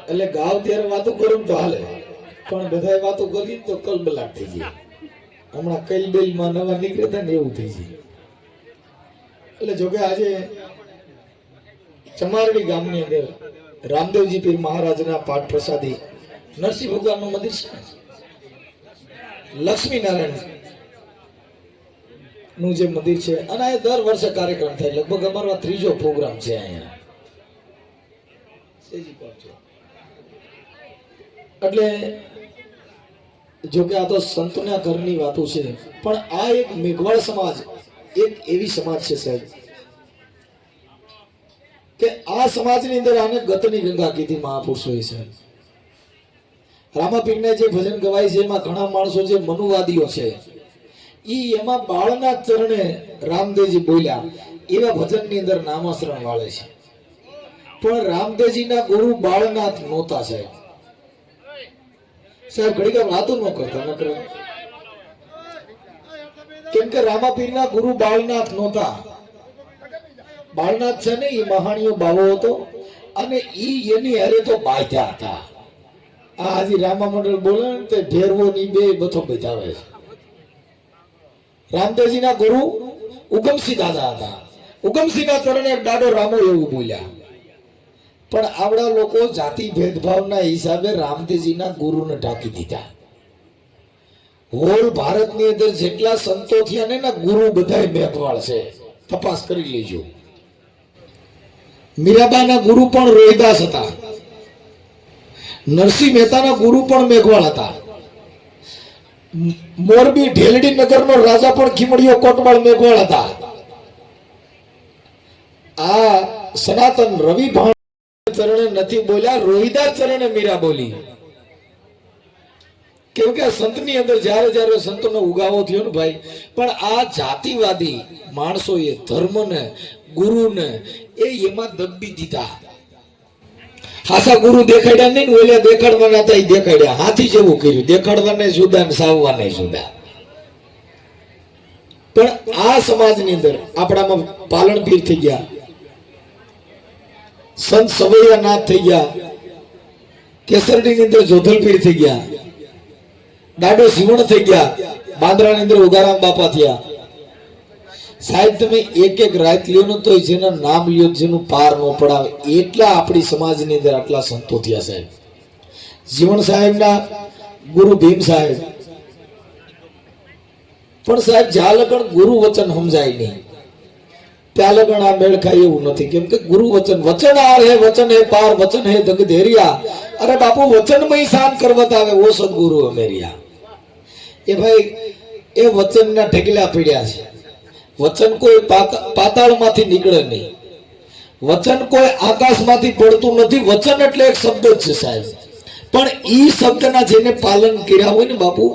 એટલે ગાવ ત્યારે વાતો કરું તો હાલે, પણ બધાય વાતો કરી તો કલબલાટ થઈ જાય. હમણાં કલબેલ માં નવા નીકળ્યા ને એવું થઈ જાય. એટલે જોકે આજે ચમારડી ગામની અંદર રામદેવજી પીર મહારાજના પાઠ પ્રસાદી નરસિંહ ભગવાનનું મંદિર છે, લક્ષ્મી નારાયણ નું જે મંદિર છે, અને આ દર વર્ષે કાર્યક્રમ થાય. લગભગ અમારો આ ત્રીજો પ્રોગ્રામ છે અહીંયા. એટલે જોકે આ તો સંતના ઘરની વાતો છે, પણ આ એક મેઘવાળ સમાજ એક એવી સમાજ છે સાહેબ કે આ સમાજની અંદર આને ગતની ગંગા કીધી મહાપુરુષોએ સાહેબ. રામાપીરને જે ભજન ગવાય છે એમાં ઘણા માણસો જે મનુવાદીઓ છે ઈ એમાં બાળના ચરણે રામદેવજી બોલ્યા એવા ભજનની અંદર નામાશ્રણ વાળે છે, પણ રામદેવજીના ગુરુ બાળનાથ નહોતા સાહેબ. સાહેબ ઘડીક વાતો ન કરતા નકર, કેમ કે રામાપીરના ગુરુ બાળનાથ નહોતા. બાળનાથ છે ને એ મહાણીઓ બાવો હતો અને ઈ એની હારે તો બાધ્યા હતા. આ હાજી રામા મંડળ બોલે ને તે ઢેરવો ની બે બથો બતાવે છે. રામદેવજીના ગુરુ ઉગમસિંહ દાદા હતા. ઉગમસિંહના ચરણે દાદો રામો એવું બોલ્યા, પણ આવડા લોકો જાતિ ભેદભાવના હિસાબે રામદેવજીના ગુરુને ઢાંકી દીધા. હોલ ભારતની અંદર જેટલા સંતો થયા ને ગુરુ બધાય મેઘવાળ છે, તપાસ કરી લેજો. મીરાબાના ગુરુ પણ રોહિદાસ હતા, નરસિંહ મહેતાના ગુરુ પણ મેઘવાળ હતા, મોરબી ઢેલડી નગરનો રાજા પણ ખીમડીયો કોટવાળ મેઘવાળ હતા. આ સનાતન રવિ ભાણ ચરણે નથી બોલ્યા, રોહિદાસ ચરણે મીરા બોલી. કેમ કે સંતની અંદર જ્યારે જ્યારે સંતોનો ઉગાવો થયો ને ભાઈ, પણ આ જાતિવાદી માણસોએ ધર્મને ગુરુને એમાં દબી દીધા. હાસા ગુરુ દેખાડ્યા નહીં, ઓલે દેખાડવાના હતા એ દેખાડ્યા. હાથી જેવું કર્યું, દેખાડવાને જુદા ને સાવવાને જુદા. પણ આ સમાજની અંદર આપણામાં પાલનપીર થઈ ગયા, સંત સવૈયાનાથ થઈ ગયા, કેસરડીની અંદર જોધલપીર થઈ ગયા, દાડો સિવણ થઈ ગયા, બાંદ્રાની અંદર ઉગારામ બાપા થયા. સાહેબ તમે એક એક રાત લ્યો ને તો જેના નામ લ્યો જેનું પાર ન પડાવે એટલા આપણી સમાજની અંદર આટલા સંતો થયા સાહેબ. જીવણ સાહેબના ગુરુ ભીમ સાહેબ, પણ સાહેબ જ્યાં લગણ ગુરુ વચન સમજાય નહીં ત્યાં લગણ આ મેળ ખાય એવું નથી. કેમ કે ગુરુ વચન વચન આ હે વચન હે પાર વચન હે દગ ધેરિયા. અરે બાપુ વચનમાં શાન કરવત આવે ઓ સદગુરુ અમેરિયા. એ ભાઈ એ વચનના ઢગલા પીડ્યા છે. વચન કોઈ પાતાળમાંથી નીકળે નહીં, વચન કોઈ આકાશમાંથી પડતું નથી. વચન એટલે એક શબ્દ જ છે સાહેબ, પણ ઈ શબ્દના જેને પાલન કર્યા હોય ને બાપુ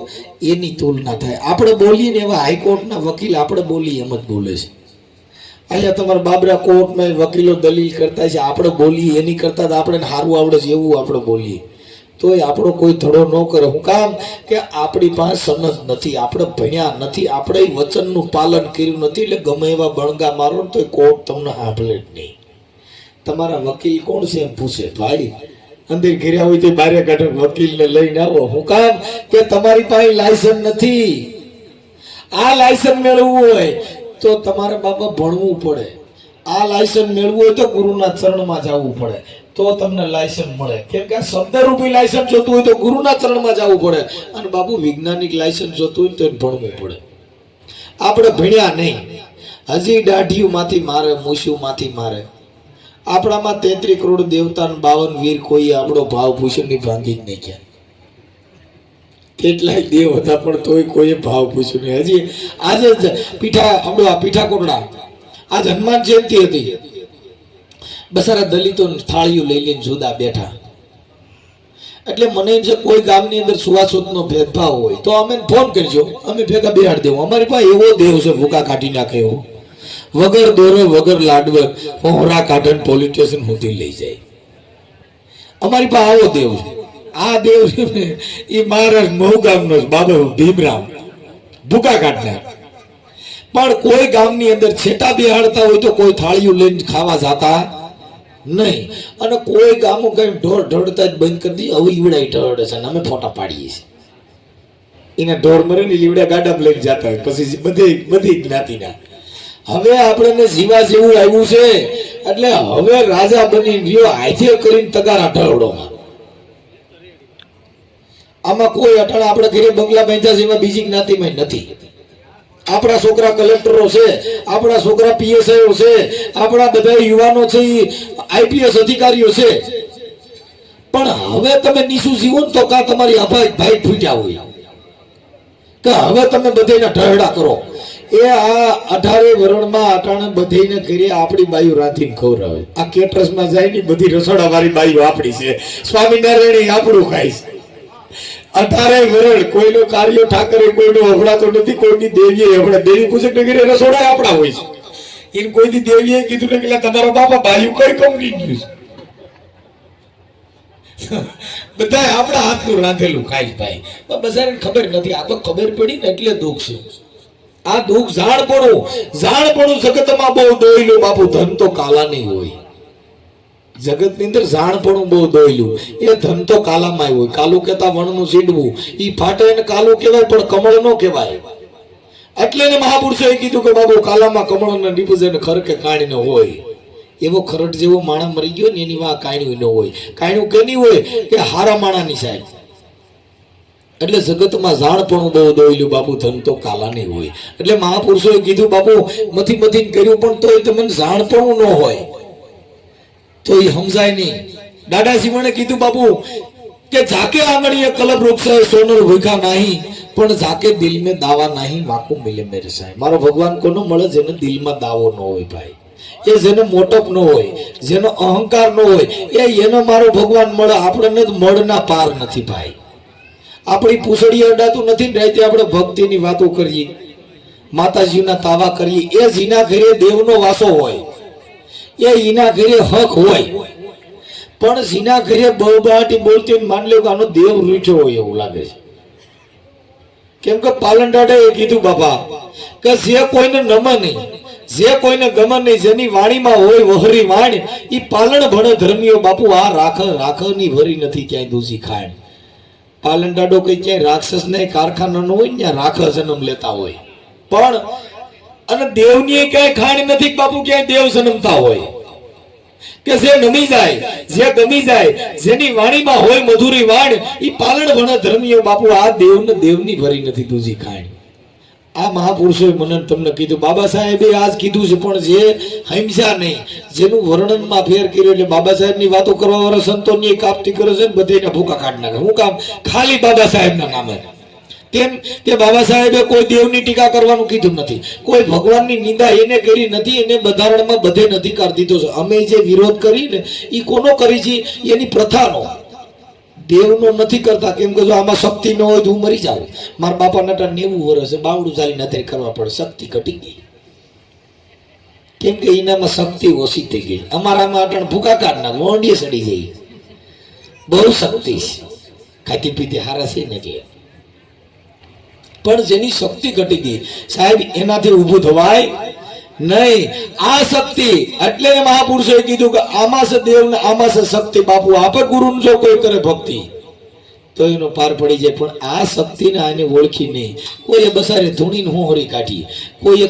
એની તુલના થાય. આપણે બોલીએ ને એવા હાઈકોર્ટના વકીલ આપણે બોલીએ એમ જ બોલે છે. અહીંયા તમારા બાબરા કોર્ટમાં વકીલો દલીલ કરતા છે, આપણે બોલીએ એની કરતા આપણે સારું આવડે છે એવું આપણે બોલીએ તોય આપણો કોઈ ધડો ન કરે. હું કામ કે આપણી પાસે સમજ નથી, આપણે ભણ્યા નથી, આપણે વચનનું પાલન કર્યું નથી. એટલે ગમે એવા બણગા મારો ને તો કોર્ટ તમને સાંભળે જ નહીં. તમારા વકીલ કોણ છે એમ પૂછે, ભાઈ અંદર ઘેર્યા હોય તો બારે કાઢે વકીલને લઈને આવો. હું કામ કે તમારી પાસે લાયસન્સ નથી. આ લાયસન્સ મેળવવું હોય તો તમારે બાબા ભણવું પડે. આ લાયસન્સ મેળવવું હોય તો ગુરુના ચરણમાં જવું પડે તો તમને લાયસન્સ મળે. કેમ કે શબ્દરૂપી લાયસન્સ જોતું હોય તો ગુરુના ચરણમાં જવું પડે, અને બાબુ વૈજ્ઞાનિક લાયસન્સ જોતું હોય તો ભણવું પડે. આપણે ભણ્યા નહીં, હજી દાઢીયું માંથી મારે, મૂછું માંથી મારે. આપણામાં 33 કરોડ દેવતા 52 વીર કોઈ આપણો ભાવ પૂછ્યો નહીં, ભાંગી જ નહીં ગયા. કેટલાય દેવ હતા પણ તોય કોઈ ભાવ પૂછ્યું નહીં. હજી આજે પીઠા કોટડા આજ હનુમાન જયંતિ હતી, બસારા દલિતો થાળીઓ લઈ લઈને જુદા બેઠા. એટલે મને છે કોઈ ગામની અંદર સુવાસોતનો ભેદભાવ હોય તો અમે ફોન કરજો, અમે ભેગા બેહાડી દેવું. અમારી પાસે એવો દેવ છે ભૂકા કાઢી નાખે એવો, વગર દોરે વગર લાડવે હોરા કાઢન પોલીસ સ્ટેશન સુધી લઈ જાય. અમારી પાસે આવો દેવ છે. આ દેવ છે ને એ મહારાષ્ટ્ર મહુગામનો બાબા ભીમરામ ભૂકા કાઢનાર. પણ કોઈ ગામની અંદર છેટા બેહાડતા હોય તો કોઈ થાળીઓ લઈને ખાવા જતા નહીં. અને કોઈ ગામો કઈ ઢોર ઢળતા જ બંધ કરી દી, હવે ઈવડા ઢળે છે ને અમે ફોટા પાડીએ છીએ. એને ઢોર મરે ને લીવડા ગાડામાં લઈને જતા હોય પછી બધી જ્ઞાતિના. હવે આપણને જીવા જેવું આવ્યું છે એટલે હવે રાજા બની રહ્યો હાથે કરીને તગારા ઢળડોમાં. આમાં કોઈ અટાણા આપણે ઘરે બંગલા બાંધ્યા છે એમાં બીજી જ્ઞાતિમાં નથી. આપણા છોકરા કલેક્ટરો છે, આપણા છોકરા પીએસઆઈઓ છે, આપણા બધા યુવાનો છે આઈપીએસ અધિકારીઓ છે. પણ હવે તમે નીચું જીવો ને તો કા તમારી ભાઈ ફૂટ્યા હોય કે હવે તમે બધાને ઢળડા કરો. એ આ 18 વરણમાં અટાણે બધાને ઘરે આપણી બાયું રાંધીને ખવડાવે. આ કેટરસમાં જાય ને બધી રસોડા વાળી બાયું આપણી છે, સ્વામિનારાયણ આપણું ખાય છે. 18 વરણ કોઈનો કાર્યો ઠાકરે કોઈનો હવડાતો નથી, કોઈની દેવીએ હવડા. દેવી પૂછે કે ઘરે રસોડા આપણા હોય છે. એને કોઈની દેવીએ કીધું ને કે તમારા બાપા બાયું કઈ કંપની ગયું છે. બધા આપણા હાથનું રાંધેલું ખાય ભાઈ. બધાને ખબર નથી. આ તો ખબર પડી ને એટલે દુઃખ છે. આ દુઃખ જાણપણું જગતમાં બહુ દોયલું બાપુ. ધન તો કાલા નહીં હોય જગત ની અંદર, જાણપણું બહુ દોયલું. એ ધન તો કાલામાં હોય. કાલું કેતા વણનું સીડવું ઈ ફાટે ને કાલું કહેવાય પણ કમળ નો કહેવાય. એટલે ને મહાપુરુષોએ કીધું કે બાબુ કાલામાં કમળ ને નીપજે ને ખરકે કાણી ન હોય. એવો ખરટ જેવો માણસ મરી ગયો ને એની વાં કાણ્યું ન હોય. કાણ્યું કેની હોય કે હારા માણાની સાહેબ. એટલે જગતમાં જાણપણું બહુ દોયલું બાપુ. ધન તો કાલા નહીં હોય. એટલે મહાપુરુષોએ કીધું બાપુ મથી કર્યું પણ તોય તમને જાણપણું ન હોય તો એ સમજાય નહીં. દાદા શિવણે કીધું બાપુ કે જાકે આંગણીએ કલબ વૃક્ષ સોનર ભૂખા નહીં પણ જાકે દિલ में દાવા નહીં વાકુ મિલે મેરે સાહેબ. મારો ભગવાન કોનો મળે જેને દિલમાં દાવો ન હોય ભાઈ. એ જેને મોટપ ન હોય, જેનો અહંકાર ન હોય, એનો મારો ભગવાન મળે. આપણને મળના પાર નથી ભાઈ. આપણી પૂછડી અડાતું નથી ને રાતે આપણે ભક્તિની વાતો કરીએ, માતાજીના તાવા કરીએ. એ જીના ઘરે દેવનો વાસો હોય, એ ઈના ઘરે હક હોય. પણ જીના ઘરે બહુબાટી બોલતી માન લે આનો દેવ રૂઠ્યો હોય એવું લાગે છે. કેમ કે પાલન દાદાએ કીધું બાપા કે જે કોઈને નમે નહીં, જે કોઈને ગમે નહીં, જેની વાણીમાં હોય વહરી વાણ ઈ પાલન ભણે ધર્મીઓ બાપુ. આ રાખની ભરી નથી ક્યાંય દૂષી ખાય. પાલન દાડો કઈ ક્યાંય રાક્ષસ ને કારખાના નો હોય ત્યાં રાખ જન્મ લેતા હોય. પણ અને દેવની ક્યાંય ખાણ નથી બાપુ. ક્યાંય દેવ જન્મતા હોય કે જે નમી જાય, જે ગમી જાય, જેની વાણીમાં હોય મધુરી વાણ ઈ પાલન ભણે ધર્મીઓ બાપુ. આ દેવની ભરી નથી દૂષી ખાણ. આ મહાપુરુષોએ મને તમને કીધું. બાબા સાહેબે આજ કીધું છે પણ જે હિંસા નહીં, જેનું વર્ણનમાં ફેર કર્યો. એટલે બાબા સાહેબની વાતો કરવા વાળા સંતોની કાપતી કરે છે ને બધાને ભૂકા કાઢ નાખે. હું કામ ખાલી બાબા સાહેબના નામે. કેમ કે બાબા સાહેબે કોઈ દેવની ટીકા કરવાનું કીધું નથી, કોઈ ભગવાનની નિંદા એને કરી નથી. એને બંધારણમાં બધે અધિકાર દીધો છે. અમે જે વિરોધ કરીને એ કોનો કરી છે એની પ્રથાનો, દેવનો નથી કરતા. કેમ કે જો આમાં શક્તિ ન હોય તો હું મરી જાઉં. મારા બાપા નટા 90 વર્ષે બાવડું ચાલીને અત્યારે કરવા પડે. શક્તિ ઘટી ગઈ કેમ કે એનામાં શક્તિ ઓછી થઈ ગઈ. અમારામાં અટણ ભૂકા કાઢના મોંડીએ સડી ગઈ. બહુ શક્તિ છે, ખાતી પીતી હારા છે ને એટલે. પણ જેની શક્તિ ઘટી ગઈ સાહેબ એનાથી ઊભું થવાય નહીં. આ શક્તિ એટલે મહાપુરુષોએ કીધું કે આમાં છે દેવ ને આમાં છે શક્તિ બાપુ. આપે ગુરુ જો કોઈ કરે ભક્તિ તો એનો પાર પડી જાય. પણ આ શક્તિને આને ઓળખી નહીં. કોઈએ બસારે ધૂણીને હોહરી કાઢી, કોઈએ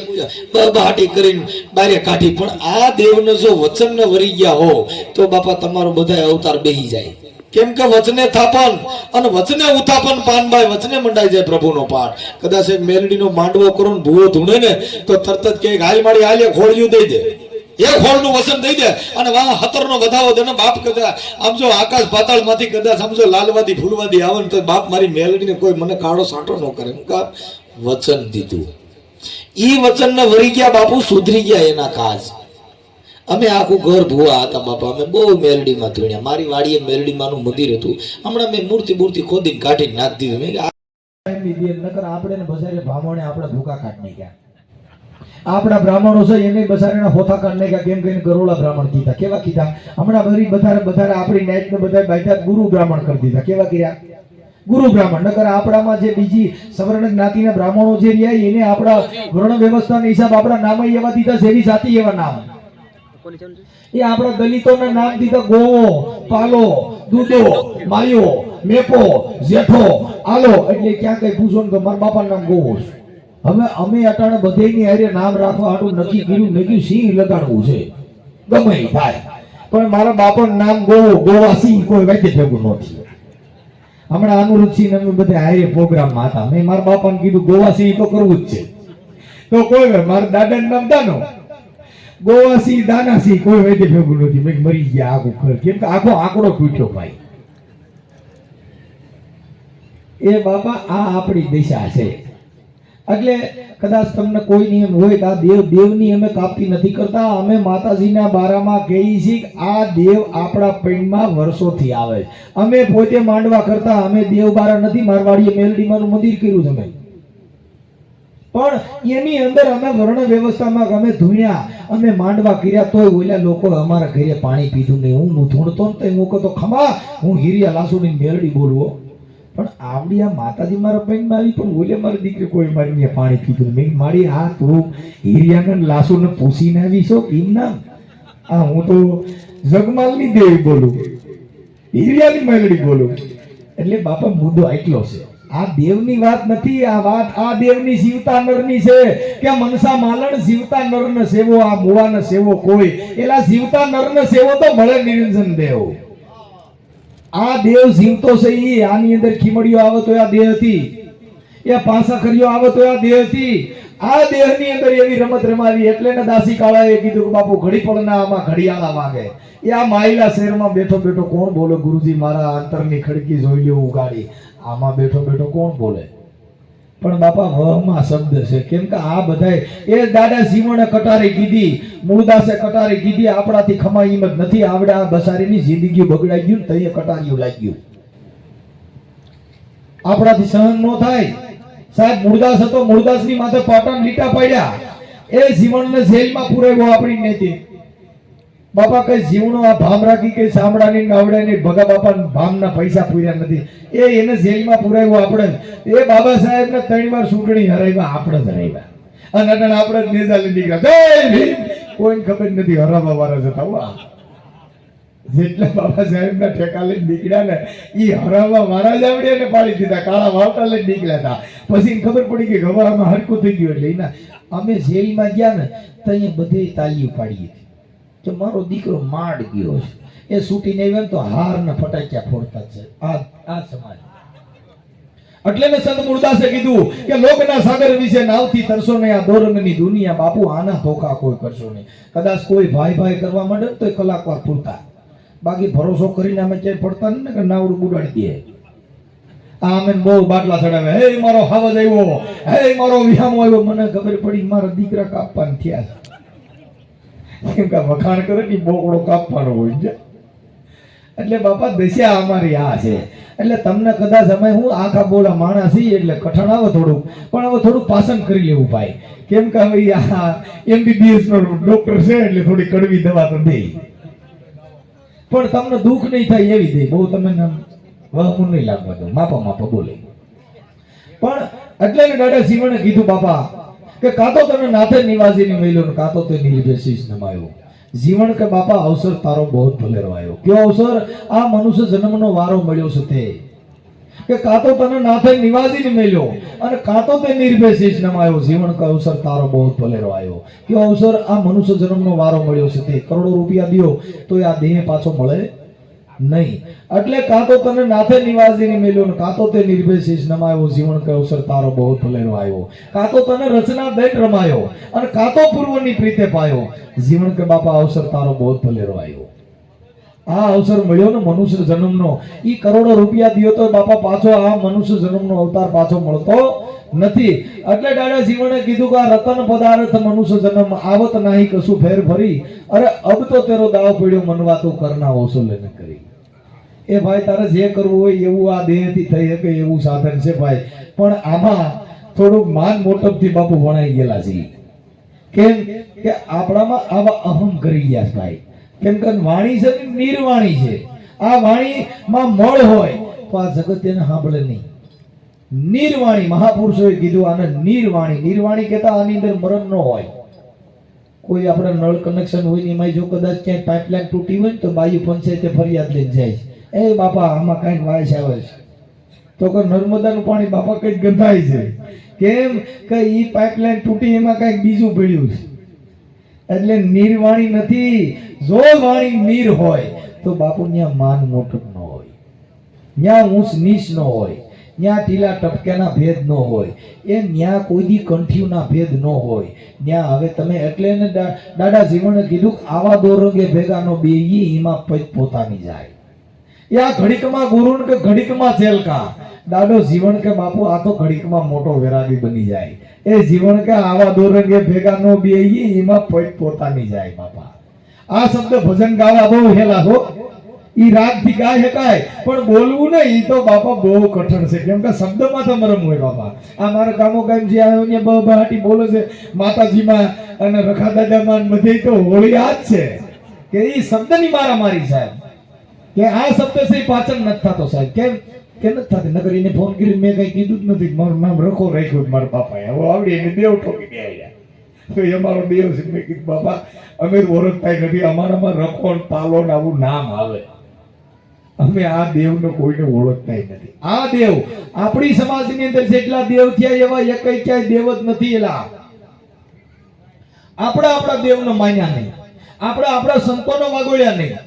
બહાટી કરીને બારે કાઢી. પણ આ દેવને જો વચનને વરી ગયા હો તો બાપા તમારો બધા અવતાર બેહી જાય. કેમ કે વચને થાપન અને વચને ઉથાપન પાનભાઈ. વચને મંડાઈ જાય પ્રભુનો પાઠ. કદાચ મેલડીનો માંડવો કરો ને ભૂવો ધૂણે ને તો તરત જ કે હાલ મારી હાલ ખોળિયું દઈ દે, એ ખોળનું વસન દઈ દે અને વાહ 17 નો વધાવો દે ને બાપ. કદાચ આમ જો આકાશ પાતાળ માંથી કદાચ સમજો લાલવાદી ફૂલવાદી આવે ને તો બાપ મારી મેલડીને કોઈ મને કાળો સાંટો ન કરે. વચન દીધું, ઈ વચનને વરી ગયા બાપુ, સુધરી ગયા એના કાજ. અમે આખું ઘર ભૂવા હતા બાપા. અમે બહુ મેલડીમાં ધૂણ્યા. મારી વાડીએ મેલડીમાંનું મંદિર હતું. હમણાં મેં મૂર્તિ ખોદીને કાઢીને નાખી દીધું. આપણે બજારે બ્રાહ્મણે આપણે ભૂકા કાઢ નાખ્યા. આપણા બ્રાહ્મણો છે એને બજારે હોથા કાઢ નાખ્યા. કેમ કરીને ગરોળા બ્રાહ્મણ કીધા. કેવા કીધા? હમણાં બધી વધારે આપણી નાઈટને બધા બાયતા ગુરુ બ્રાહ્મણ કરી દીધા. કેવા કર્યા? ગુરુ બ્રાહ્મણ. નકર આપણામાં જે બીજી સવર્ણ જ્ઞાતિના બ્રાહ્મણો જે રહ્યા એને આપણા વર્ણ વ્યવસ્થાના હિસાબ આપણા નામ એવા દીધા, જેવી જાતિ એવા નામ. એ આપણા દલિતોના નામ દીધા ગોવો, પાલો, દૂધો, માયો, મેપો, જેઠો, આલો. એટલે ક્યાં કઈ પૂછો ને તો મારા બાપાનું નામ ગોવો છે. હવે અમે અટાણે બધેની હારે નામ રાખવા હાટું નક્કી કર્યું મેં સિંહ લગાડવું છે ગમે ઈ થાય, પણ મારા બાપાનું નામ ગોવો, ગોવા સિંહ કોઈ વાતે ભેગું નથી. હમણાં અનુરૂપસિંહ અમે બધા હારે પ્રોગ્રામમાં હતા, મેં મારા બાપાને કીધું ગોવા સિંહ તો કરવું જ છે. તો કોઈ મારા દાદાનું નામ દાનો, ગોવાસી દાનાસી કોઈ વૈદ્ય ભેગું નથી. મેં મરી ગયા આખું ઘર, કેમ કે આખો આંકડો તૂટ્યો ભાઈ. એ બાપા આ આપણી દિશા છે. એટલે કદાચ તમને કોઈ નિયમ હોય કે આ દેવની અમે કાપી નથી કરતા, અમે માતાજીના બારામાં કહીએ છીએ કે આ દેવ આપણા પૈણમાં વર્ષોથી આવે છે. અમે પોતે માંડવા કરતા, અમે દેવ બારા નથી. મારવાડીએ મેલડીમાંનું મંદિર કર્યું તમે, પણ એની અંદર અમે વર્ણ વ્યવસ્થામાં અમે ધૂણ્યા, અમે માંડવા કર્યા, તોય ઓલા લોકો અમારા ઘરે પાણી પીધું નહીં. હું ધૂણતો ને તો હું કહતો ખમા હું હિરિયા લાસુની મેલડી બોલવો, પણ આવડી આ માતાજી મારા પૈણમાં આવી, પણ ઓલે મારી દીકરી કોઈ મારી પાણી પીધું નહીં. મારી આ તું હિરિયાને લાસુને પૂછીને આવી છો એમ નામ? આ હું તો જગમાલની દેવી બોલું, હિરિયાની મેલડી બોલું. એટલે બાપા મુદ્દો આટલો છે. આ દેવની વાત નથી, આ વાત આ દેવની જીવતા નરની છે કે મનસા માલણ જીવતા નરને સેવો, આ મુવાને સેવો કોઈ. એલા જીવતા નરને સેવો તો મળે નિરંજન દેવ. આ દેવ જીવતો છે. ઈ આની અંદર ખીમડીઓ આવે તો આ દેહ હતી, એ પાંસા ખરીઓ આવે તો આ દેહ હતી. આ દેહની અંદર એવી રમત રમાવી. એટલે ને દાસી કાળાએ કીધું કે બાપુ ઘડી પડના આમાં ઘડિયાળા વાગે. એ આ માયલા શહેરમાં બેઠો બેઠો કોણ બોલે? ગુરુજી મારા અંતરની ખડકી જોઈ લ્યો ઉગાડી. આમાં બેઠો બેઠો કોણ બોલે? પણ બાપા વહમાં શબ્દ છે. કેમ કે આ બધાય એ દાદા શિવણે કટારી કીધી, મૂળદાસે કટારી કીધી, આપણાથી ખમા હિંમત નથી. આવડે આ બસારીની જિંદગી બગડાઈ ગયું ને તઈએ કટારીઓ લાગ્યું, આપણાથી સહન ન થાય. સાહેબ મૂળદાસ હતો, મૂળદાસની માથે પાટણ લીટા પાડ્યા, એ શિવણને જેલમાં પુરાવ્યો આપણી નેતી. બાપા કઈ જીવનો આ ભામ રાખી કે સાંભળાની નાવડાની ભગા બાપા ભામના પૈસા પૂર્યા નથી. એને જેલમાં પુરાવ્યો આપણે. એ બાબા સાહેબ ને 3 વાર ચૂંટણી હરાવ્યા, આપણે જ હરાવ્યા. અને અટણ આપણે જ નેજાલી નીકળ્યા. કોઈને ખબર નથી હરાવવા વાળા જતા હો. જેટલા બાબા સાહેબ ના ઠેકા લઈને નીકળ્યા ને એ હરાવવા વાળા જ આવડે ને પાડી દીધા. કાળા વાવટા લઈને નીકળ્યા હતા. પછી ખબર પડી કે ગવારમાં હરકું થઈ ગયું. એટલે એના અમે જેલમાં ગયા ને તો અહીંયા બધે તાલીઓ પાડી હતી કે મારો દીકરો માંડ ગયો છે. એ છૂટીને આવ્યા તો હાર ને ફટાક્યા ફોડતા છે આ સમાજ. એટલે ને સંત મૂળદાસે કીધું કે લોકના સાગર વિશે નાવથી તરસો ને, આ દોરંગની દુનિયા બાપુ આના ધોકા કોઈ કરશો નહીં. કદાચ કોઈ ભાઈ ભાઈ કરવા માંડે તો કલાકવાર પૂરતા, બાકી ભરોસો કરીને અમે ક્યાંય પડતા ને કે નાવડું બુડાડી દે. આ અમે બહુ બાટલા ચડાવે, હે મારો હાવજ આવ્યો, હે મારો વિહામો આવ્યો. મને ખબર પડી મારા દીકરા કાપવાના થયા છે. કેમ કે વખાણ કરે કે બોકડો કાપવાનો હોય છે. એટલે બાપા દશા અમારી આ છે. એટલે તમને કદાચ અમે હું આખા બોલા માણસ છીએ એટલે કઠણ આવે થોડું, પણ હવે થોડું પાસન કરી લેવું ભાઈ. કેમ કે હવે આ MBBS નો ડોક્ટર છે એટલે થોડી કડવી દવા તો દે, પણ તમને દુઃખ નહીં થાય એવી દે. બહુ તમને વહમું નહીં લાગવા દો, માપા માપા બોલે. પણ એટલે ને દાદા શિવણે કીધું બાપા કે કાં તો તને નાથે નિવાસીની મેલ્યો ને કાં તો તે નિર્ભેશીશ નમાયો. જીવન કે બાપા અવસર તારો બહુ ભલેરો આવ્યો. કયો અવસર? આ મનુષ્ય જન્મનો વારો મળ્યો છે તે કે કાં તો તને નાથે નિવાસીને મેલ્યો અને કાં તો તે નિર્ભેશીશ નમાયો. જીવન કે અવસર તારો બહુ ભલેરો આવ્યો. કયો અવસર? આ મનુષ્ય જન્મનો વારો મળ્યો છે તે. કરોડો રૂપિયા દ્યો તો આ દેહ પાછો મળે નહીં. એટલે કાં તો તને નાથે નિવાસીને મેલ્યો ને કાં તો તે નિર્ભેશીશ નમાયો. જીવન કે અવસર તારો બહુ ભલેરો આવ્યો. કાં તો તને રચના દૈત રમાયો અને કાં તો પૂર્વની પ્રીતે પાયો. જીવન કે બાપા અવસર તારો બહુ ભલેરો આવ્યો. આ અવસર મળ્યો ને મનુષ્ય જન્મનો. ઈ કરોડો રૂપિયા દિયો તો બાપા પાછો આ મનુષ્ય જન્મનો અવતાર પાછો મળતો નથી. એટલે દાદા જીવને કીધું કે આ રતન પદાર્થ મનુષ્ય જન્મ આવત નહીં કશું ફેર ફરી. અરે અબ તો તેરો દાવ પડ્યો મનવા તું કરના વસૂલ ન કરી. એ ભાઈ તારે જે કરવું હોય એવું આ દેહથી થઈ શકે એવું સાધન છે ભાઈ. પણ આમાં થોડુંક માન મોટપથી બાપુ વણાઈ ગયેલા છે. કેમ કે આપણામાં આવા અહમ કરી ગયા છે ભાઈ. કેમ કે વાણી છે ને નિર્વાણી છે. આ વાણીમાં મળ હોય તો આ જગત એને સાંભળે નહીં. નિર્વાણી મહાપુરુષોએ કીધું આને નિર્વાણી. નિર્વાણી કહેતા આની અંદર મરણ ન હોય. કોઈ આપણે નળ કનેક્શન હોય ને એમાં જો કદાચ ક્યાંય પાઇપલાઇન તૂટી હોય ને તો બાયુ પંચાયતે ફરિયાદ લઈને જાય છે, એ બાપા આમાં કાંઈક વાયસ આવે છે, તો કે નર્મદાનું પાણી બાપા કંઈક ગંધાય છે, કેમ કે ઈ પાઇપલાઇન તૂટી એમાં કંઈક બીજું પડ્યું છે. એટલે નીરવાણી નથી. જો વાણી નીર હોય તો બાપુ ત્યાં માન મોટપ ન હોય, ત્યાં ઊંચ નીચ ન હોય, ત્યાં ટીલા ટપક્યાના ભેદ ન હોય, એમ ત્યાં કોઈ દી કંઠીઓના ભેદ ન હોય. ત્યાં હવે તમે એટલે ને દાદા જીવણે કીધું આવા દો રંગે ભેગા નો બેયી એમાં પોતાની જાય. યા ઘડીકમાં ગુરુ કે ઘડીકમાં ચેલકા. દાદો જીવન કે બાપુ આ તો ઘડીકમાં મોટો વેરાગી બની જાય. એ જીવન કે આવા દો રંગે ભેગા નો બેયી એમાં પોતાની જાય. બાપા આ શબ્દ ભજન ગાવા બહુ હેલા હો, ઈ રાગ થી ગાય શકાય, પણ બોલવું ને ઈ તો બાપા બહુ કઠણ છે, કેમ કે શબ્દમાં તો મરમ હોય. બાપા આ મારા ગામો ગામ જે આવ્યો ને બહાટી બોલે છે માતાજીમાં અને રખા દાદામાં બધે તો હોળી આ જ છે કે ઈ શબ્દની મારામારી સાહેબ, કે આ શબ્દ છે પાચન નથી થતો સાહેબ. કેમ કે નથી થતી? નકર એને ફોન કરી મેં કઈ કીધું જ નથી, મારું નામ રખો રાખ્યું મારા બાપાએ, હવે આવડી એને દેવ ઠોકી દે આવ્યા તો એ અમારો દેવ છે. મેં કીધું બાપા અમે ઓળખતા નથી, અમારામાં રખો પાલો ને આવું નામ આવે, અમે આ દેવને કોઈને ઓળખતા નથી. આ દેવ આપણી સમાજની અંદર જેટલા દેવ થયા એવા એકઈ ક્યાંય દેવ જ નથી. એલા આપણા દેવને માન્યા નહીં, આપણા સંતોનો વાગોળ્યા નહીં.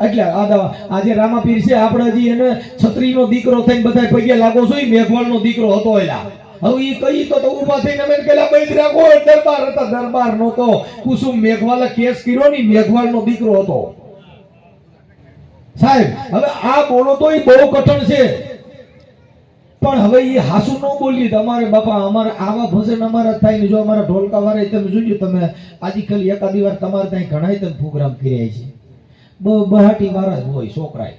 એટલે આજે રામાપીર છે આપણે હજી એને છત્રીનો દીકરો થઈને બધા પગે લાગો છો, મેઘવાળનો દીકરો હતો. એલા હવે ઈ કઈ તો ઊભા થઈને અમે કેલા બેઠ રાખો, દરબાર હતા, દરબાર નહોતો. કુસુમ મેઘવાલે કેસ કર્યો ની, મેઘવાળનો દીકરો હતો સાહેબ. હવે આ બોલો તો એ બહુ કઠણ છે, પણ હવે એ હાસુ ન બોલીએ તમારે બાપા. અમારે આવા ભજન અમારા થાય ને જો અમારા ઢોલકા વાળા તમે જોજો, તમે આજકાલ એકાદી વાર તમારે ત્યાં ઘણા તમે પ્રોગ્રામ કર્યા છે, બહાટી વાળા જ હોય છોકરા,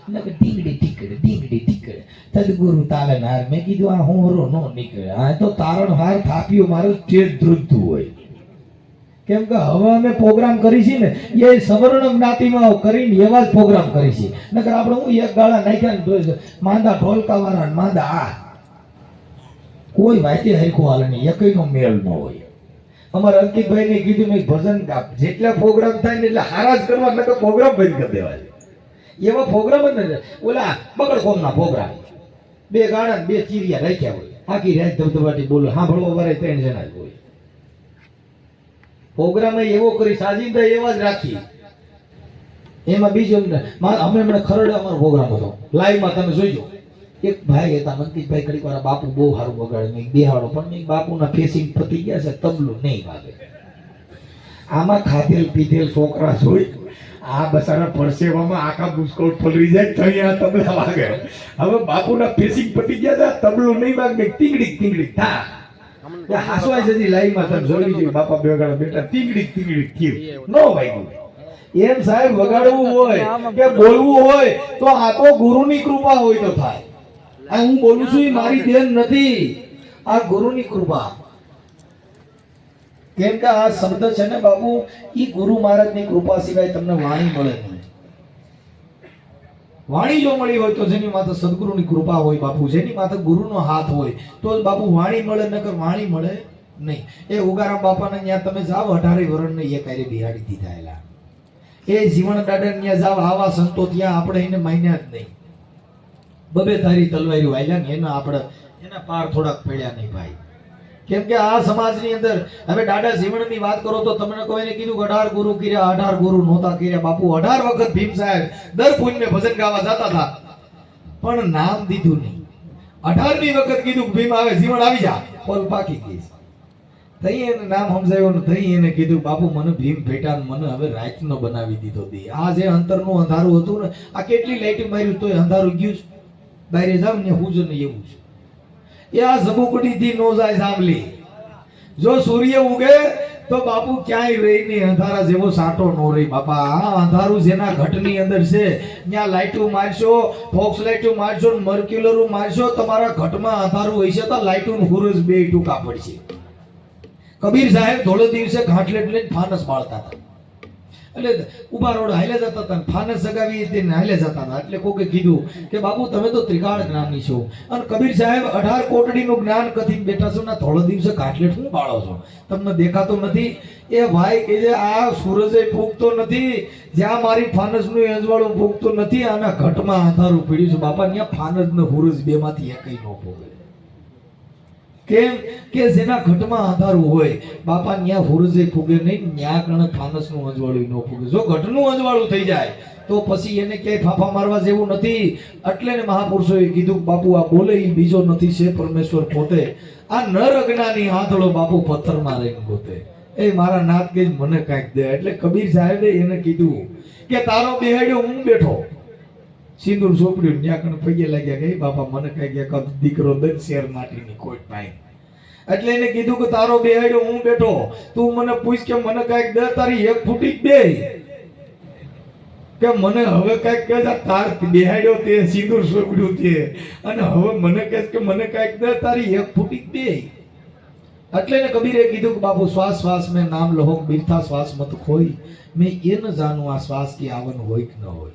ઢીંગડી ટીકડે સદગુરુ તાલે હાર. મેં કીધું આ હોરો નો નીકળે, આ તો તારણ હાર થાપ્યો મારું ચેત ધ્રુજતું હોય. કેમ કે હવે અમે પ્રોગ્રામ કરી છે ને એ સવર્ણ જ્ઞાતિમાં કરીને એવા જ પ્રોગ્રામ કરી છે. નકર આપણે હું એક ગાળા નાખ્યા ને માંદા ઢોલકા વાળા માંદા આ કોઈ વાતે હરખું હાલે નહીં, એકઈનો મેળ ન હોય. અમારા અંકિતભાઈ ને કીધું મેં ભજન જેટલા પ્રોગ્રામ થાય ને એટલે હારા જ કરવા, નકર પ્રોગ્રામ બંધ કરી દેવા. એવા પ્રોગ્રામ જ નથી. ઓલા બગડકોમના પ્રોગ્રામ બે ગાળા બે ચીરિયા રાખ્યા હોય, આખી રાત ધબધબાટી બોલો, સાંભળવા વાળા 3 જણા જ હોય. પ્રોગ્રામ એવો કરી સાજિંદા એવા જ રાખી. એમાં બીજો હમણાં ખરડે અમારો પ્રોગ્રામ હતો લાઈવમાં, તમે જોઈજો. એક ભાઈ હતા મંકિતભાઈ, ઘડીક વાળા બાપુ બહુ સારું વગાડે, મેં બેહાડો, પણ મેં બાપુના ફેસિંગ પતી ગયા છે, તબલું નહીં વાગે. આમાં ખાધેલ પીધેલ છોકરા જોઈ આ બસારા પરસેવામાં આખા બુસ્કોટ પલરી જાય તો અહીંયા તબલા વાગે. હવે બાપુના ફેસિંગ પતી ગયા છે, તબલું નહીં વાગે, ટીંગડી થા હાસવાય જતી લાઈનમાં તમે જોઈ લીધી. બાપા બેગાડા બેટા ટીંગડી થયું નો વાગ્યું. એમ સાહેબ વગાડવું હોય કે બોલવું હોય તો આ તો ગુરુની કૃપા હોય તો થાય. આ હું બોલું છું એ મારી દેન નથી, આ ગુરુની કૃપા. કેમ કે આ શબ્દ છે ને બાપુ, ઈ ગુરુ મહારાજની કૃપા સિવાય તમને વાણી મળે નહીં. વાણી જો મળી હોય તો જેની માથે સદગુરુની કૃપા હોય બાપુ, જેની માથે ગુરુનો હાથ હોય તો જ બાપુ વાણી મળે, નકર વાણી મળે નહીં. એ ઉગારામ બાપાને ત્યાં તમે જાઓ 18 વર્ષને એ કારે બિહાડી દીધા. એલા એ જીવન દાદા ત્યાં જાવ, આવા સંતો ત્યાં આપણે એને માન્યા જ નહીં. બબે તારી તલવારી વાયલા ને એના પાર થોડાક પડ્યા નહીં ભાઈ. કેમ કે આ સમાજની અંદર હવે દાદા જીવનની વાત કરો તો તમને કોઈને કીધું 18 ગુરુ કર્યા, 18 ગુરુ નહોતા કર્યા. બાપુ 18 વખત ભીમ સાહેબ દર પુણ્ય ભજન ગાવા જતા હતા, પણ નામ દીધું નહીં. 18મી વખત કીધું ભીમ આવે, જીવન આવી જા, પલ પાકી ગઈ. તઈ એને નામ સમજાવ્યો ને તઈ એને કીધું બાપુ મને ભીમ ભેટા, મને હવે રાતનો બનાવી દીધો દે. આ જે અંતરનું અંધારું હતું ને, આ કેટલી લાઈટ માર્યું તોય અંધારું ગયું છે. બહાર જાવ ને હું જ નહીં એવું છે. એ આ ઝબુકડીથી નો જાય સાંભળી. જો સૂર્ય ઉગે તો બાપુ ક્યાંય રહી નહીં, અંધારા જેવો સાટો નો રહી બાપા. આ અંધારું જેના ઘટની અંદર છે ત્યાં લાઈટો મારશો, ફોક્સ લાઈટો મારશો, મર્ક્યુલરો મારશો, તમારા ઘટમાં અંધારું હોય છે તો લાઈટોનું હુરજ બે ટૂંકા પડશે. કબીર સાહેબ ધોળે દિવસે ઘાટલેટ લઈને ફાનસ બાળતા હતા. એટલે ઉભા રોડ હાલે જતા હતા, ફાનસ સગાવી તે હાલે જતા હતા. એટલે કોકે કીધું કે બાપુ તમે તો ત્રિકાળ જ્ઞાની છો, અને કબીર સાહેબ 18 કોટડીનું જ્ઞાન કથીને બેઠા છો ને થોડા દિવસે કાટલેટ શું બાળો છો, તમને દેખાતો નથી? એ ભાઈ કે જે આ સૂરજે ફૂંકતો નથી, જ્યાં મારી ફાનસનું અજવાળું ફૂંકતો નથી, આના ઘટમાં અંધારું પીડ્યું છે. બાપા ત્યાં ફાનસ ને સૂરજ બેમાંથી એકય ન ફૂંકે. કેમ કે જેના ઘટમાં અંધારું હોય બાપા ન્યા સૂરજે ફૂગે નહીં, ન્યા કણ ફાનસનું અજવાળું ન ફૂગે. જો ઘટનું અજવાળું થઈ જાય તો પછી એને ક્યાંય ફાફા મારવા જેવું નથી. એટલે ને મહાપુરુષોએ કીધું બાપુ આ બોલે એ બીજો નથી, છે પરમેશ્વર પોતે. આ નર અજ્ઞાની હાથળો બાપુ પથ્થરમાં રહીને ગોતે. એ મારા નાથ કે મને કાંઈક દે. એટલે કબીર સાહેબે એને કીધું કે તારો બેહાડ્યો હું બેઠો, સિંદૂર સોંપડ્યું, ત્યાં કણ પગે લાગ્યા કે બાપા મને કઈ ગયા દીકરો દે શેર માટીની કોટ પાઈ. એટલે એને કીધું કે તારો બેહાડ્યો હું બેઠો, તું મને પૂછ કે મને કઈક દે, તારી એક ફૂટી દે કે મને હવે કઈક કે તાર બેહાડ્યો તે સિંદૂર સોંપડ્યું તે, અને હવે મને કે મને કઈક દે, તારી એક ફૂટી દે. એટલે ને કબીરે કીધું કે બાપુ શ્વાસ શ્વાસ में नाम लहो, बिरथा श्वास मत खोई, मैं ये न जानू આ શ્વાસ की આવન હોય કે ન હોય.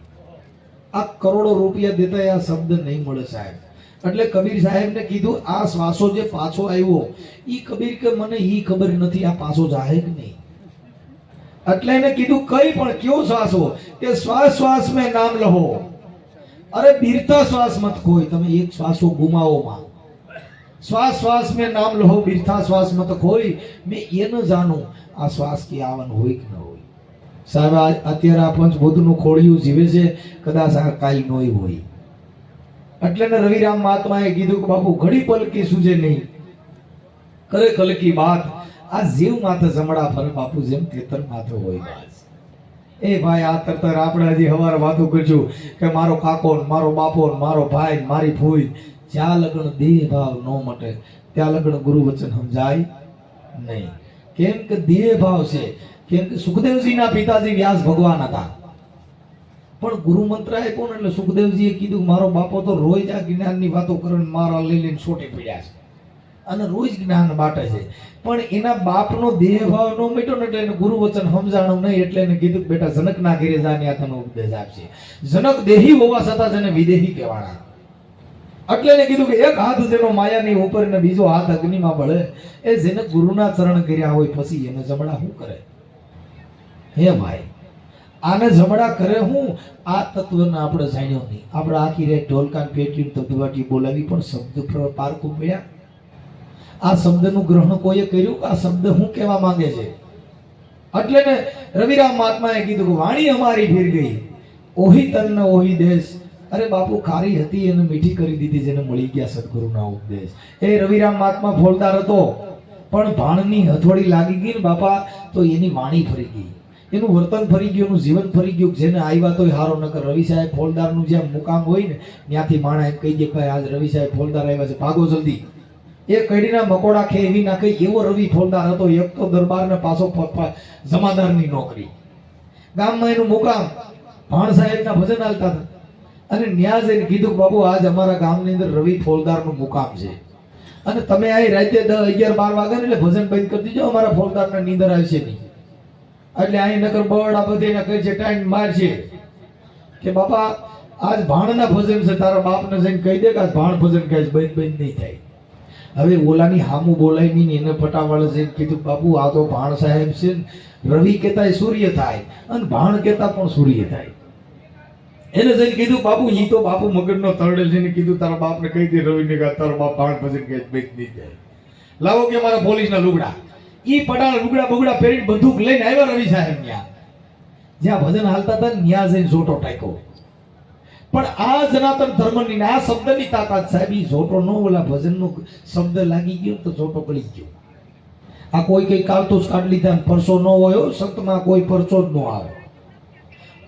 આ કરોડો રૂપિયા દેતા આ શબ્દ નહીં મળે સાહેબ. એટલે કબીર સાહેબ ને કીધું આ શ્વાસો જે પાછો આવ્યો ઈ કબીર કે મને ઈ ખબર નથી આ પાછો જાય કે નહીં. એટલે એને કીધું કઈ પણ કયો શ્વાસો, કે શ્વાસ શ્વાસ में नाम लहो, અરે બીરતા શ્વાસ મત ખોઈ, તમે એક શ્વાસો ગુમાવો માં. શ્વાસ શ્વાસ में नाम लहो, बीरता श्वास मत खोई, मैं ये न जानू આ શ્વાસ की આવન હોય કે ન હોય. સાહેબ અત્યારે આ પંચભૂતનું ખોડિયું જીવે છે, કદાચ આ કાઈ નોય હોય. એટલે ને રવિરામ મહાત્માએ કીધું કે બાપુ ઘડી પલકી સૂજે નહીં, કરે કલકી બાત. આ જીવ માથે જમડા ફરે બાપુ, જેમ કેતન માથે હોય બાજ. એ ભાઈ આ તરતર આપણે હજી હવારે વાતો કરશું કે મારો કાકો, મારો બાપો, મારો ભાઈ, મારી ફૂઈ, જ્યાં લગન દેહ ભાવ ન મટે ત્યાં લગન ગુરુ વચન સમજાય નહીં. કેમ કે દેહ ભાવ છે. કેમ કે સુખદેવજીના પિતાજી વ્યાસ ભગવાન હતા, પણ ગુરુ મંત્ર આપ્યો ને એટલે સુખદેવજીએ કીધું મારો બાપો તો રોજ આ જ્ઞાનની વાતો કરે, મારા લઈ લઈને છોટી પડ્યા છે અને રોજ જ્ઞાન બાટે છે. પણ એના બાપનો દેહ ભાવ ન મટ્યો ને એટલે એને ગુરુ વચન સમજાણું નહીં. એટલે એને કીધું બેટા જનકના ઘરે જાને આ તને ઉપદેશ આપશે. જનક દેહી હોવા છતાં જેને વિદેહી કહેવાના. એટલે એને કીધું કે એક હાથ જેનો માયાની ઉપર ને બીજો હાથ અગ્નિમાં બળે, એ જેને ગુરુના ચરણ કર્યા હોય પછી એને જમણા શું કરે? હે ભાઈ આને જમણા કરે હું? આ તત્વને આપણે જાણ્યો નહીં. આપણે આખી રાત ઢોલકાન પેટ્યું તબવાટી બોલાવી, પણ શબ્દ પારખું મળ્યા. આ શબ્દનું ગ્રહણ કોઈએ કર્યું કે આ શબ્દ શું કહેવા માંગે છે? એટલે ને રવિરામ મહાત્માએ કીધું કે વાણી અમારી ફીર ગઈ, ઓહી તન ને ઓહી દેશ. અરે બાપુ ખારી હતી એને મીઠી કરી દીધી, જેને મળી ગયા સદગુરુના ઉપદેશ. એ રવિરામ મહાત્મા ફોલદાર હતો, પણ ભાણની હથોડી લાગી ગઈ ને બાપા તો એની વાણી ફરી ગઈ, એનું વર્તન ફરી ગયું, એનું જીવન ફરી ગયું. જેને આવ્યા તોય હારો નકર રવિ સાહેબ ફોલદારનું જ્યાં મુકામ હોય ને ત્યાંથી માણા એમ કહી દે કે આજ રવિ સાહેબ ફોલદાર આવ્યા છે, ભાગો જલ્દી. એ કડીના મકોડા ખે એવી નાખે એવો રવિ ફોલદાર હતો. એક તો દરબાર ને પાછો જમાદારની નોકરી, ગામમાં એનું મુકામ. ભાણ સાહેબના ભજન હાલતા હતા અને ન્યા જઈને કીધું બાબુ આજ અમારા ગામની અંદર રવિ ફોલદારનું મુકામ છે અને તમે આ રાતે 10, 11, 12 વાગે એટલે ભજન બંધ કરી દીજો, અમારા ફોલદારને નીંદર આવશે નહીં. એટલે અહીં નગર બરડા બધે કહે છે ટાઈમ મારશે કે બાપા આજ ભાણના ભજન છે, તારા બાપને જઈને કહી દે કે આજ ભાણ ભજન કહે બંધ નહીં થાય. હવે ઓલાની હામું બોલાય નહીં, એને પટાવાળે જઈને કીધું બાપુ આ તો ભાણ સાહેબ છે, રવિ કહેતા સૂર્ય થાય અને ભાણ કહેતા પણ સૂર્ય થાય. એને જઈને કીધું બાપુ ઈ તો બાપુ મગજનો તરડેલ છે ને, કીધું તારા બાપને કહી દે રવિને કે તારો બાપ ભાણ ભજન કહે બંધ નહીં થાય. લાવો કે મારા પોલીસના લુગડા. ઈ પટાણ લુગડા બગડા પહેરીને બંદૂક લઈને આવ્યા રવિ સાહેબ ત્યાં, જ્યાં ભજન હાલતા હતા ત્યાં જઈને જોટો ટાક્યો. પણ આ જનાતન ધર્મની આ શબ્દની તાકાત સાહેબ, ઈ જોટો ન ઓલા ભજનનો શબ્દ લાગી ગયો તો જોટો ગળી ગયો. આ કોઈ કઈ કારતૂસ કાઢ લીધા, પરસો ન હોય સંતમાં કોઈ પરચો જ ન આવે.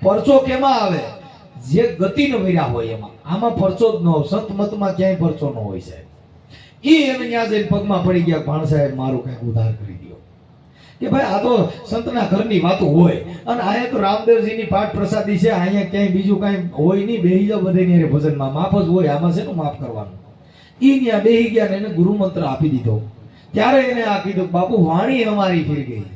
પરચો કેમાં આવે? જે ગતિ ન વીરા હોય એમાં. આમાં પરચો જ ન હોય. સંત મતમાં ક્યાંય પરચો ન હોય સાહેબ. ઈ એને ત્યાં જઈને પગમાં પડી ગયા, ભાણ સાહેબ મારું કઈક ઉધાર કરી દો. કે ભાઈ આ તો સંતના ઘરની વાતો હોય અને અહીંયા તો રામદેવજીની પાઠ પ્રસાદી છે, અહીંયા ક્યાંય બીજું કાંઈ હોય નહીં. બેહી જાવ બધે ને ભજનમાં માફ જ હોય, આમાં છે ને માફ કરવાનું. ઈ ત્યાં બેહી ગયા ને એને ગુરુ મંત્ર આપી દીધો. ત્યારે એને આ કીધું બાપુ વાણી અમારી ફીર ગઈ,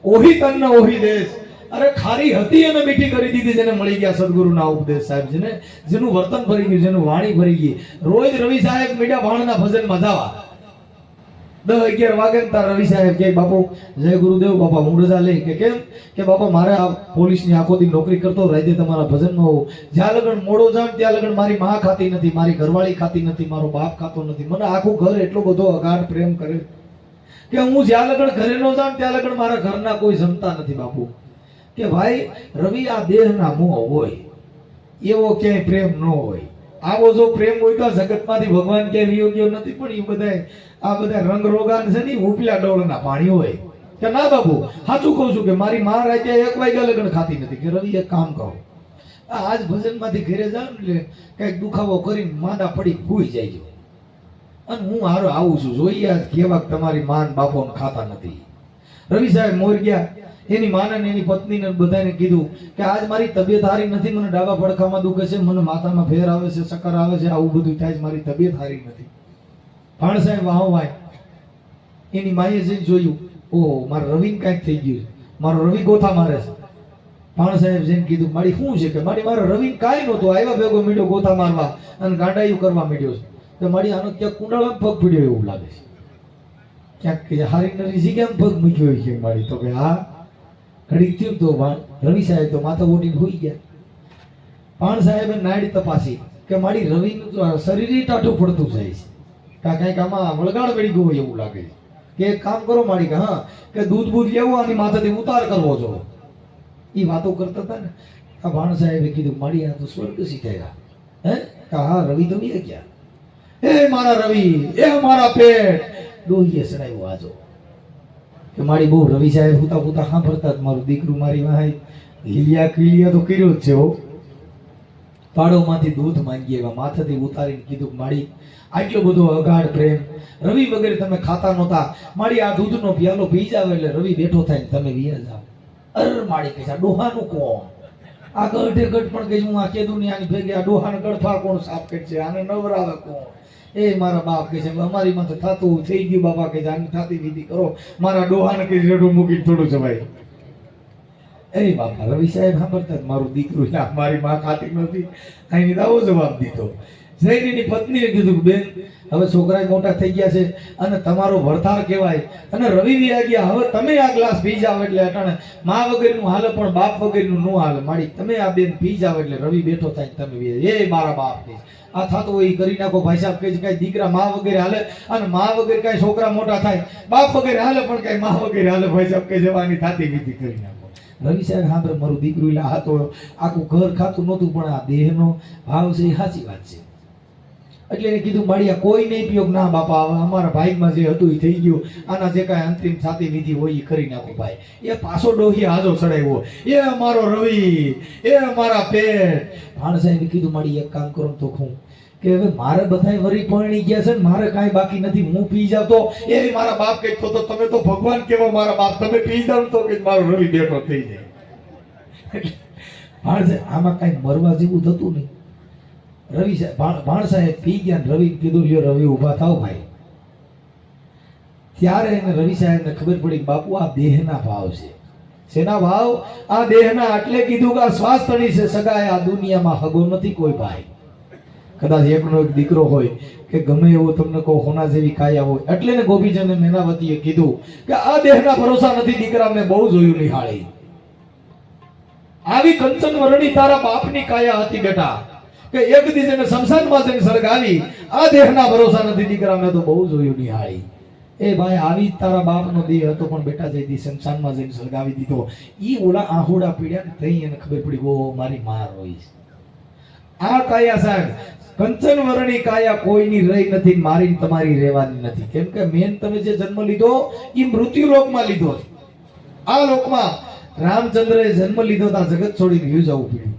ઓહી તન ને ઓહી દેશ. અરે ખારી હતી એને મીઠી કરી દીધી, જેને મળી ગયા સદગુરુના ઉપદેશ સાહેબ, જેને જેનું વર્તન ભરી ગયું, જેનું વાણી ભરી ગઈ. રોજ રવિ સાહેબ મીઠા ભાણના ભજનમાં જાવા 10-11 વાગે તાર રવિ સાહેબ કે બાપુ જય ગુરુદેવ બાપા હું રજા લઈ કે કેમ કે બાપા મારે આ પોલીસની આખો દી નોકરી કરતો રાતે તમારા ભજનમાં હોઉં. જ્યાં લગન મોડો જાઉં ત્યાં લગન મારી માં ખાતી નથી, મારી ઘરવાળી ખાતી નથી, મારો બાપ ખાતો નથી. મને આખું ઘર એટલો બધો અગાઢ પ્રેમ કરે કે હું જ્યાં લગન ઘરે ન જાઉં ત્યાં લગન મારા ઘરના કોઈ જમતા નથી બાપુ. કે ભાઈ રવિ આ દેહના મોહ હોય, એવો ક્યાંય પ્રેમ ન હોય. આવો જો પ્રેમ હોય તો જગતમાંથી ભગવાન ક્યાંય વિયોગ્ય નથી. પણ એ બધા આ બધા રંગ રોગાન છે ને ઉપલા ડોળના પાણી હોય કે ના બાપુ. સાચું કહું છું કે મારી માં રાતે 1 વાગ્યા લગન ખાતી નથી. કે રવિ એક કામ કરો, આજ ભજનમાંથી ઘરે જાવ એટલે કઈક દુખાવો કરીને માંદા પડી ભૂઈ જાય અને હું હારો આવું છું. જોઈએ આજ કેવા તમારી માન બાપોને ખાતા નથી. રવિ સાહેબ મોર ગયા, એની માને ને એની પત્નીને બધાને કીધું કે આજ મારી તબિયત સારી નથી, મને ડાબા પડખામાં દુખે છે, મને માથામાં ફેર આવે છે, ચક્કર આવે છે, આવું બધું થાય છે, મારી તબિયત સારી નથી. ભાણ સાહેબ વાહ વાય એની માએ જઈને જોયું, ઓહો મારા રવિને કાંઈક થઈ ગયું, મારો રવિ ગોથા મારે છે. ભાણ સાહેબ જઈને કીધું મારી શું છે કે મારી મારા રવિને કાંઈ નહોતું, આવ્યા ભેગો મીડો ગોથા મારવા અને ગાંડાયું કરવા માંડ્યો છે. તો મારી આનો ક્યાંક કુંડાળામાં પગ પીડ્યો એવું લાગે છે, ક્યાંક કે હારી નરી જગ્યામાં પગ મૂક્યો હોય છે મારી. તો કે હા ઘડી થયું તો રવિ સાહેબ તો માથા ઓટીને હોઈ ગયા. ભાણ સાહેબે નાડી તપાસી કે મારી રવિનું તો શરીર ટાઢું પડતું જાય છે, કાંઈક આમાં વળગાડ પડી ગયો એવું લાગે છે. કે એક કામ કરો મારી કે હા કે દૂધ બૂધ લેવું આની માથેથી ઉતાર કરવો જો. એ વાતો કરતા હતા ને આ ભાણ સાહેબે કીધું મારી આ તો સ્વર્ગસી થયા. હે હા રવિ તો બી ગયા. એ મારા રવિ, એ મારા પેટ ડોહીએ સડાયું આજો. કે મારી બહુ રવિ સાહેબ હુતા હુતા સાંભળતા જ મારું દીકરું મારી વાહે લીલિયા કીલિયા તો કર્યો જ છે હો. પાડોમાંથી દૂધ માંગીએ એવા માથેથી ઉતારીને કીધું મારી આટલો બધો અગાઢ પ્રેમ, રવિ વગેરે તમે ખાતા નહોતા, મારી આ દૂધનો પ્યાલો પી જાવ એટલે રવિ બેઠો થાય ને તમે વિયા જાવ. અર મારી કે આ ડોહાનું કોણ, આ ગઢે ગઢ પણ કે હું આ કેદું ની આની ભેગી આ ડોહાને ગળફા કોણ સાફ કરશે, આને નવરાવે કોણ. એ મારા બાપ કે છે અમારી માથે થતું થઈ ગયું બાપા કે આની થાતી વિધિ કરો, મારા ડોહાને કે રેડું મૂકી થોડું જવાય. એ બાપા રવિ સાહેબ સાંભળતા મારું દીકરું મારી માં ખાતી નહોતી, અહીં આવો જવાબ દીધો. જૈનની પત્નીએ કીધું બેન હવે છોકરા મોટા થઈ ગયા છે અને તમારો વરતાર કહેવાય અને રવિ વ્યા ગયા, હવે તમે આ ગ્લાસ પી જાવ એટલે અટાણે મા વગરનું હાલે પણ બાપ વગરનું ન હાલે. માડી તમે આ બેન પી જાવ એટલે રવિ બેઠો થાય તમે એ મારા બાપ કે આ થતું હોય કરી નાખો. ભાઈ સાહેબ કહે છે કઈ દીકરા મા વગેરે હાલે અને મા વગેરે કઈ છોકરા મોટા થાય, બાપ વગેરે હાલે પણ કઈ મા વગેરે હાલે. ભાઈ સાહેબ કહે જવાની થાતી વિધિ કરી નાખો. રવિ સાહેબ હા મારું દીકરું એટલે આ તો આખું ઘર ખાતું નહોતું પણ આ દેહનો ભાવ છે એ સાચી વાત છે. એટલે એને કીધું માળિયા કોઈ નહીં ઉપયોગ ના બાપા, હવે અમારા ભાઈમાં જે હતું એ થઈ ગયું, આના જે કાંઈ અંતિમ સાથી વિધિ હોય એ કરી નાખો. ભાઈ એ પાછો ડોહી હાજો ચડાવ્યો, એ અમારો રવિ, એ અમારા પેટ. ભાણ સાહેબે કીધું મારી એક કામ કરો તો હું કે હવે મારે બધાય વરી પરણી ગયા છે ને મારે કાંઈ બાકી નથી, હું પી જાવ તો એ મારા બાપ કહેતો તો તમે તો ભગવાન કેવો મારા બાપ, તમે પી જાવ તો કે મારો રવિ બેઠો થઈ જાય. ભાણ સાહેબ આમાં કાંઈ મરવા જેવું થતું નહીં. રવિ સાહેબ ભાણ સાહેબ પી ગયા, રવિ કીધું લ્યો રવિ ઊભા થાવ ભાઈ. ત્યારે એને રવિ સાહેબને ખબર પડી બાપુ આ દેહના ભાવ છે. શેના ભાવ? આ દેહના. એટલે કીધું કે આ શ્વાસ તણી છે સગાય આ દુનિયામાં હગો નથી કોઈ ભાઈ. કદાચ એકનો એક દીકરો હોય કે ગમે એવો તમને કહો હોના જેવી કાયા હોય, એટલે ને ગોપીચંદ મેનાવતીએ કીધું કે આ દેહના ભરોસા નથી દીકરા, મેં બહુ જોયું નિહાળી. આવી કંચન વરણી તારા બાપની કાયા હતી બેટા કે એક દી જેને શમશાનમાં જઈને સળગાવી, આ દેહના ભરોસા નથી દીકરા, મેં તો બહુ જોયું નિહાળી. એ ભાઈ આવી તારા બાપનો દેહ હતો પણ બેટા જઈ દી શમશાનમાં જઈને સળગાવી દીધો. ઈ ઓલા આહોડા પીડ્યા ને તઈ એને ખબર પડી ઓ મારી માં રોઈ. આ કાયા સાહેબ કંચન વર્ણી કાયા કોઈની રહી નથી, મારી તમારી રહેવાની નથી. કેમ કે મેન તમે જે જન્મ લીધો એ મૃત્યુ લોકમાં લીધો છે. આ લોકમાં રામચંદ્રએ જન્મ લીધો તો આ જગત છોડીને વ્યુ જવું પડ્યું.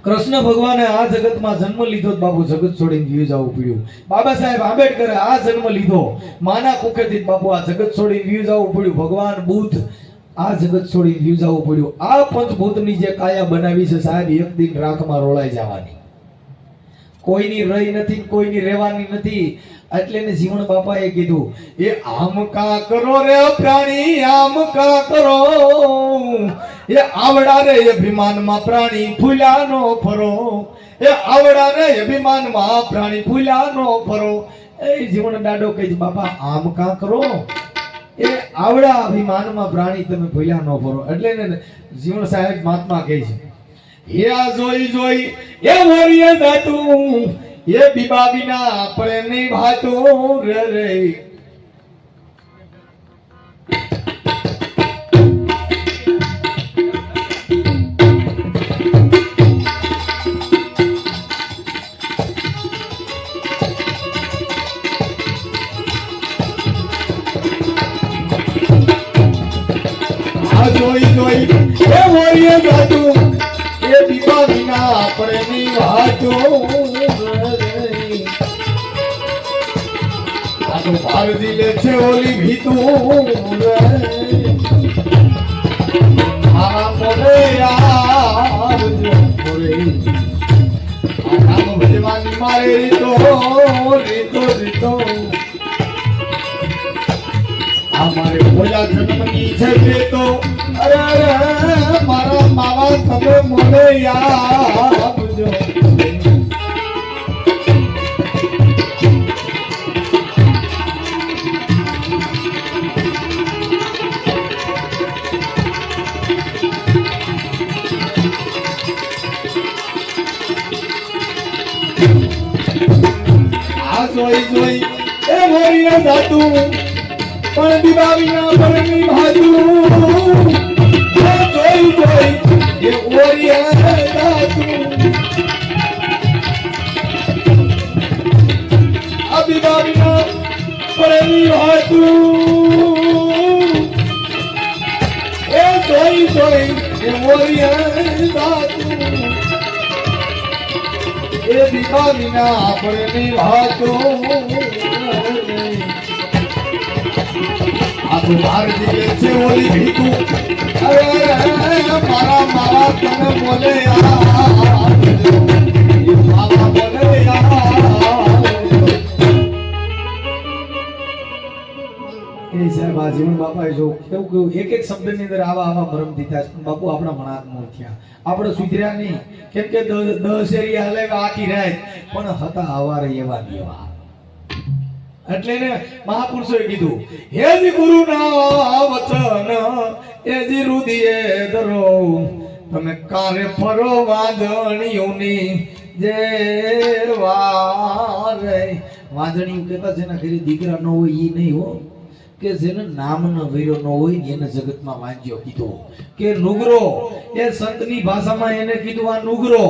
કૃષ્ણ ભગવાને આ જગતમાં જન્મ લીધો બાપુ જગત છોડીને વ્યુ જવું પડ્યું. બાબા સાહેબ આંબેડકરે આ જન્મ લીધો માના કુખેથી બાપુ આ જગત છોડીને વ્યુ જવું પડ્યું. ભગવાન બુદ્ધ આ જગત છોડીને વ્યુ જવું પડ્યું. આ પંચભૂતની જે કાયા બનાવી છે સાહેબ એક દિન રાખમાં રોળાઈ જવાની, કોઈની રહી નથી, કોઈની રહેવાની નથી. એટલે એને જીવણ બાપાએ કીધું એ આમ કા કરો રે પ્રાણી આમ કા કરો એ આવડા રે અભિમાનમાં પ્રાણી ફૂલ્યાનો ફરો એ આવડા રે અભિમાનમાં પ્રાણી ફૂલ્યાનો ફરો એ જીવણ દાડો કહે છે બાપા આમ કા કરો એ આવડા અભિમાનમાં પ્રાણી તમે ફૂલ્યા ન ફરો એટલે ને જીવણ સાહેબ મહાત્મા કહે છે એ આ જોઈ જોઈ એ વરિય દાતું એ બીબા વિના પ્રેમ ની ભાતો રે રે આ જોઈ જોઈ એ વરિય દાતું એ બીબા વિના પ્રેમ ની ભાતો ભારતી લે છે ઓલી ભીતું રે મારા મોરે આવજો મોરે આ નામ ભજવાની મારે રીતો અમારે બોલા જન્મની છે તો અરે મારા માવા તમે મોરે આવજો જોઈ જોઈ એ મોરિયા જાતું પણ દીવાવીના પરમી ભાજુ જોઈ જોઈ એ મોરિયા જાતું આ દીવાવીના પરમી ભાજુ એ જોઈ જોઈ એ મોરિયા જાતું એ દીવા વિના આપણે નિભાતો આ તો ભારતી લે છે ઓલી ભીતું અરે મારા માવા તને બોલે એ માવા બોલે એ સાહેબ આ જીવન બાપાએ જો કેવું એક એક શબ્દની અંદર આવા ભરમ દીધા છે બાપુ આપણા મનાત્મા થયા આપણે સુધર્યા નહીં કેમ કે 10 એરિયા હાલે આખી રાત પણ હતા હવારે એવા દેવા એટલે ને મહાપુરુષોએ કીધું હે જી ગુરુના વચન એ જી રુદિએ ધરો તમે કારે ફરો વાંદણીઓની જે વારે વાંદણીઓ કહેતા જેના ઘરે દીકરા ન હોય ઈ નહીં હો કે જેને નામ ન વૈરો ન હોય એને જગતમાં વાંજ્યો કીધો કે નુગરો એ સંતની ભાષામાં એને કીધું આ નુગરો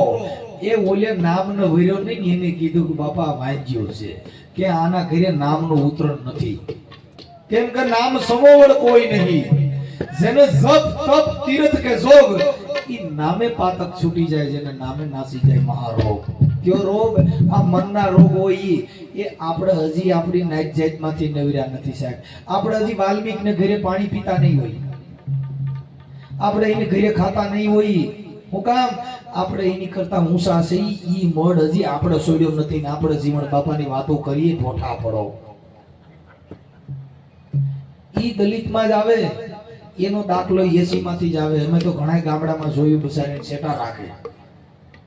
એ ઓલે નામ ન વૈરો નહીં એને કીધું કે બાપા વાંજ્યો છે કે આના ઘરે નામનું ઉતરણ નથી કેમ કે નામ સમોવડ કોઈ નહીં જેને જપ તપ તીર્થ કે જોગ ઈ નામે પાતક છૂટી જાય જેને નામે નાસી જાય મહારોગ કયો રોગ આ મનના રોગ હોય એ આપણે હજી આપણી નાત જાતમાંથી નવર્યા નથી સાહેબ આપણે હજી વાલ્મીકને ઘરે પાણી પીતા નહીં હોય આપણે એને ઘરે ખાતા નહીં હોય હું કામ આપણે એની કરતા ઊંચા છે ઈ મળ હજી આપણે છોડ્યો નથી ને આપણે જીવન બાપાની વાતો કરીએ ઠોઠા પડો ઈ દલિતમાં જ આવે એનો દાખલો 80 માંથી જ આવે અમે તો ઘણા ગામડામાં જોયું બિચારે છેટા રાખે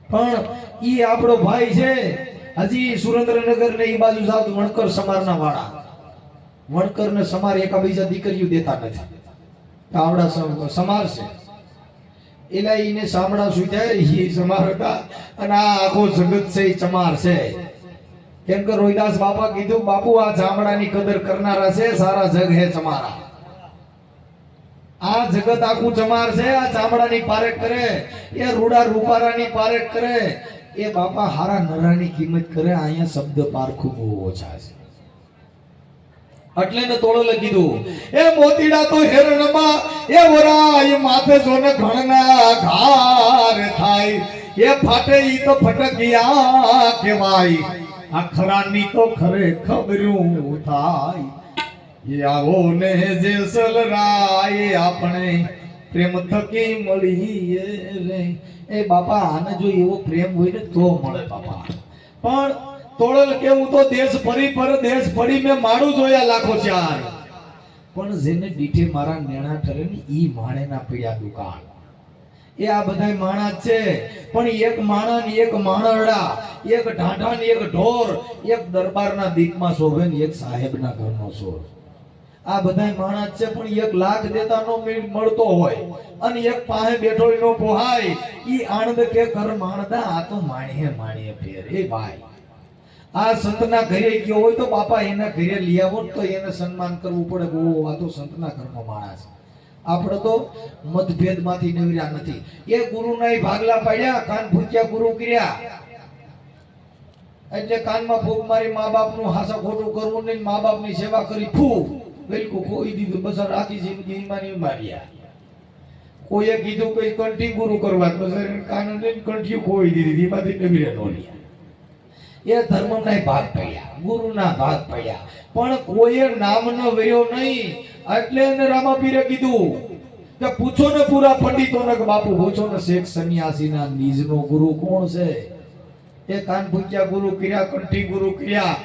પણ ઈ આપણો ભાઈ છે હજી સુરેન્દ્રનગર ને ઈ બાજુ જાવ તો વણકર સમારના વાળા વણકર ને સમાર એકાબીજા દીકરીઓ દેતા નથી આવડા સમાર છે એલા ઈને સામડા સુધ્યા ઈ સમાર હતા અને આ આખો જગત છે ઈ ચમાર છે કેમ કે રોહિદાસ બાપા કીધું બાપુ આ જામડાની કદર કરનારા છે સારા જગ હે ચમારા આ જગત આખું ચમાર છે આ ચામડાની પારેખ કરે એ રૂડા રૂપારાની પારેખ કરે એ બાપા હારા નરાની કિંમત કરે અહીંયા શબ્દ પારખું બહુ ઓછા છે એટલે ને તોડો કીધું એ મોતીડા તો હેરણમાં એ વરાય માથે જોને ઘણના ઘાર થાય એ ફાટે ઈ તો ફટકિયા કહેવાય આ ખરાની તો ખરે ખબરું થાય એ આવો ને જે સલરાય આપણે પ્રેમ થકી મળીએ રે એ બાપા આને જો એવો પ્રેમ હોય ને તો મળે બાપા પણ તોળલ કે હું તો દેશ ફરી પર દેશ ફરી મેં મારું જોયા લાખો ચાર, પણ જેને દીઠે મારા નેણા ઠરે ને ઈ માણેના પીડ્યા દુકાળ. એ આ બધાય માણા જ છે, પણ એક માણા ને એક માણરડા, એક ઢાઢા ને એક ઢોર, એક દરબારના દીપમાં શોભે ને એક સાહેબના ઘરનો શોર. આ બધાય માણા જ છે, પણ 1 લાખ દેતા નો મળતો હોય અને એક પાસે બેઠો નો પોહાય. ઈ આણંદ કે કર માણદા, આ તો માણીએ માણીએ ફેર. એ ભાઈ આ સંતના ઘરે ગયો હોય તો બાપા એના ઘરે લઈ આવો તો એને સન્માન કરવું પડે. ઓ આ તો સંતના ઘરનો માણસ. આપણે તો મતભેદમાંથી નવર્યા નથી. એ ગુરુના ભાગલા પાડ્યા, કાન ફૂંક્યા, ગુરુ કર્યા. એટલે કાનમાં ફૂંક મારી મા બાપનું હાસા ખોટું કરવું નહીં, મા બાપની સેવા કરી ફૂ બિલકુલ કોઈ દીધું બસ રાખી જિંદગી ઈમાની માર્યા. કોઈએ કીધું કે કંઠી ગુરુ કરવા બસ કાન ને કંઠી ખોઈ દીધી, એમાંથી નવર્યા નોર્યા. એ ધર્મના ભાગ પડ્યા, ગુરુના ભાગ પડ્યા, પણ કોઈએ નામનો વયો નહીં. એટલે એને રામાપીરે કીધું કે પૂછો ને પૂરા પંડિતોને કે બાપુ પૂછો ને શેખ સન્યાસીના નિજનો ગુરુ કોણ છે? એ કાન ભૂક્યા ગુરુ કર્યા, કંઠી ગુરુ કર્યા,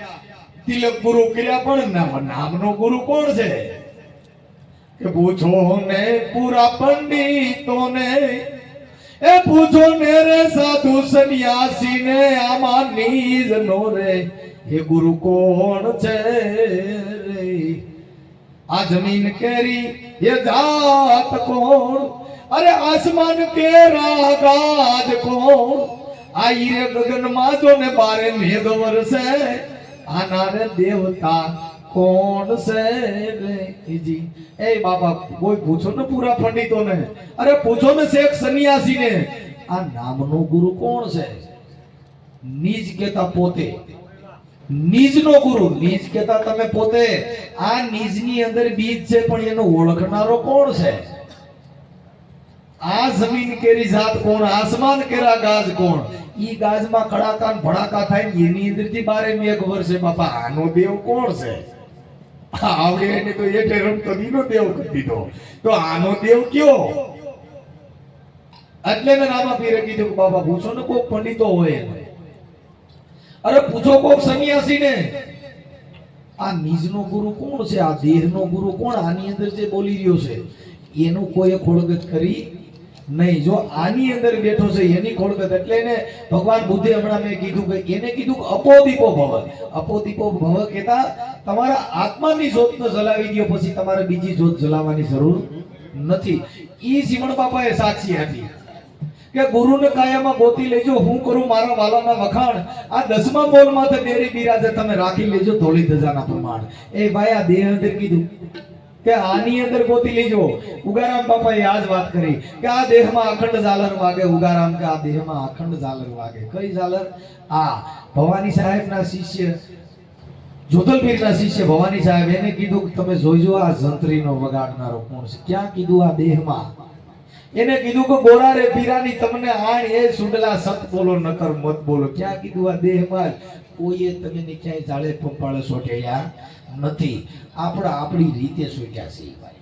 તિલક ગુરુ કર્યા, પણ નામનો ગુરુ કોણ છે? કે પૂછો ને પૂરા પંડિતોને, એ પૂછો ને રે સાધુ સન્યાસી ને, આમાં નિજ નો રે એ ગુરુ કોણ છે રે? આ જમીન કેરી એ જાત કોણ? અરે આસમાન કેરા ગાજ કોણ? આ ઈરે ગગન માં જો ને બારે મેઘ વરસે, આના રે દેવતા કોણ છે રે? જી એ બાબા કોઈ પૂછો ને પૂરા પંડિતોને, અરે પૂછો ને શેખ સન્યાસી ને, આ નામનો ગુરુ કોણ છે? નિજ કેતા પોતે, નિજનો ગુરુ. નિજ કેતા તમે પોતે. આ નિજની અંદર બીજ છે, પણ એનો ઓળખનારો કોણ છે? આ જમીન કેરી જાત કોણ? આસમાન કેરા ગાજ કોણ? ઈ ગાજમાં કડાકા ને ભડાકા થાય ને એની અંદરથી બારે મેઘ વરસે. બાપા આનો દેવ કોણ છે? આવડે એને તો એઠે રમતો દીનો દેવ કરી દીધો, તો આનો દેવ કયો? એટલે મેં રામાપીરે કીધું કે બાબા પૂછો ને કોક પંડિતો હોય, અરે પૂછો કોક સન્યાસી ને, આ નિજનો ગુરુ કોણ છે? આ દેહનો ગુરુ કોણ? આની અંદર જે બોલી રહ્યો છે એનું કોઈ ખોળગત કરી નહીં. જો આની અંદર બેઠો છે એની ખોળગત. એટલે એને ભગવાન બુદ્ધે હમણાં મેં કીધું કે એને કીધું કે અપોદીપો ભવ. અપોદીપો ભવ કહેતા તમારા આત્માની જ્યોતને જલાવી દો, પછી તમારે બીજી જ્યોત જલાવવાની જરૂર નથી. ઈ શ્રીમણ બાપાએ સાક્ષી હતી કે ગુરુને કાયામાં ગોતી લેજો, હું કરું મારા વાલાના વખાણ. આ 10મા બોલમાં તો બેરી બિરાજે, તમે રાખી લેજો ધોળી ધજાના પ્રમાણ. એ ભાઈ આ દેહ અંદર કીધું કે આની અંદર ગોતી લેજો. ઉગારામ બાપાએ આ જ વાત કરી કે આ દેહમાં અખંડ ઝાલર વાગે. ઉગારામ કે આ દેહમાં અખંડ ઝાલર વાગે. કઈ ઝાલર? આ ભવાની સાહેબના શિષ્ય, જોધલપીરના શિષ્ય ભવાની સાહેબ, એને કીધું કે તમે જોઈજો આ જંત્રીનો વગાડનારો કોણ છે. ક્યાં કીધું? આ દેહમાં. એને કીધું કે ગોરા રે પીરાની તમને આણ એ સુંડલા સત બોલો નકર મત બોલો. ક્યાં કીધું? આ દેહમાં. કોઈએ તમે ક્યાંય જાળે પંપાળે સોટ્યા નથી. આપણી રીતે સોટ્યા છે ભાઈ.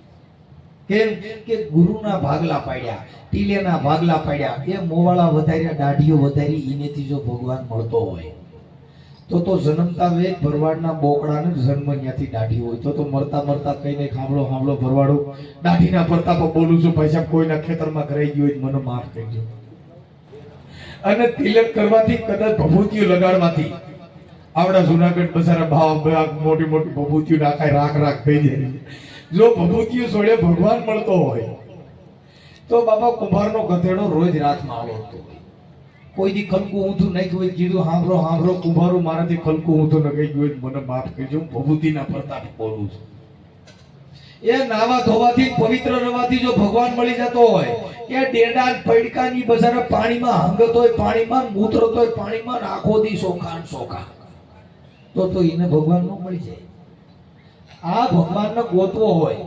કેમ કે ગુરુના ભાગલા પાડ્યા, ટીલેના ભાગલા પાડ્યા, એ મોવાળા વધાર્યા, દાઢીઓ વધારી. એનેથી જો ભગવાન મળતો હોય તો જન્મતા વેગ ભરવાડના બોકડાને જન્મ ત્યાંથી દાઢી હોય તો મરતા મરતા કઈને સાંભળો ભરવાડો દાઢીના પરતા પર બોલું છું ભાઈ સાહેબ, કોઈના ખેતરમાં કરાઈ ગયું હોય મને માફ કરજો. અને તિલક કરવાથી, કદાચ ભભૂતિઓ લગાડવાથી આવડા જુનાગઢ બસારા ભાવ મોટી મોટી ભભૂતિઓ નાખાય, રાખ થઈ જાય. જો ભભૂતિઓ સોળે ભગવાન મળતો હોય તો બાબા કુંભારનો ગધેડો રોજ રાતમાં આવતો હોય. કોઈ દી ખલકું ઊંધું નાખ્યું હોય, કીધું સાંભળો કુંભારો મારાથી ખલકું ઊંધું નખાઈ ગયું હોય મને માફ કરજો, હું ભભૂતિના પ્રતાપ બોલું છું. એ નાવા ધોવાથી પવિત્ર રવાથી જો ભગવાન મળી જતો હોય, એ ડેડા પૈડકાની બજારે પાણીમાં હંગત હોય, પાણીમાં મૂત્ર હોય, પાણીમાં આખો દી સોખા તો એને ભગવાન નો મળી જાય. આ ભગવાનને ગોતવો હોય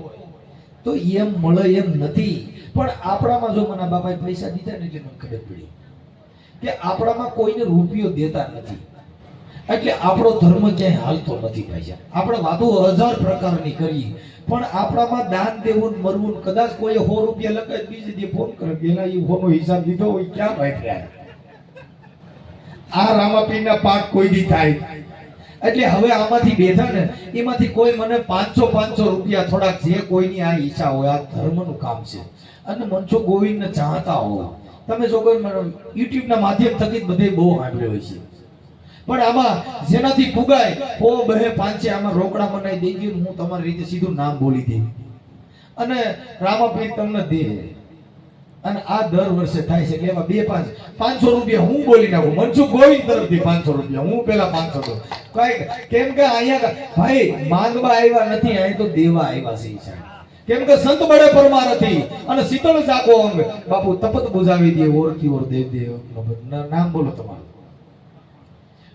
તો એમ મળે એમ નથી. પણ આપણામાં જો મને બાપાએ પૈસા દીધા ને એટલે મને ખબર પડી કે આપણામાં કોઈને રૂપિયો દેતા નથી, એટલે આપણો ધર્મ ક્યાંય હાલતો નથી પૈસા. આપણે વાતો 1000 પ્રકારની કરી, પણ આપણામાં દાન દેવું મરવું. કદાચ કોઈ 100 રૂપિયા લગાય બીજે દી ફોન કરે કે એના ઈ ફોનનો હિસાબ દીધો હોય, ક્યાં ભાઈ આ રામાપીરના પાઠ કોઈ દી થાય. એટલે હવે આમાંથી બેઠા ને એમાંથી કોઈ મને 500 રૂપિયા થોડાક જે કોઈની આ ઈચ્છા હોય, આ ધર્મનું કામ છે અને મનસુખ ગોવિંદને ચાહતા હો તમે જો કોઈ YouTube ના માધ્યમ થકી બધે બહુ સાંભળ્યો હોય છે, પણ આમાં જેનાથી પુગાય ઓ બહે પાંચે આમાં રોકડા બનાવી દેજો, હું તમારી રીતે સીધું નામ બોલી દઉં અને રામાપીર તમને દે. અને આ દર વર્ષે થાય છે. એટલે એમાં 500 રૂપિયા હું બોલી નાખું મનસુખ ગોવિંદ તરફથી 500 રૂપિયા હું પેલા 500 દઉં. કેમ કે અહીંયા ભાઈ માંગવા આવ્યા નથી, અહીં તો દેવા આવ્યા છે ઈચ્છા. કેમ કે સંત બળે પરમાર હતી અને શીતળ જાગો અંગ બાપુ તપત બુજાવી દે ઓરથી ઓર દેવ દેવ. નામ બોલો તમારું.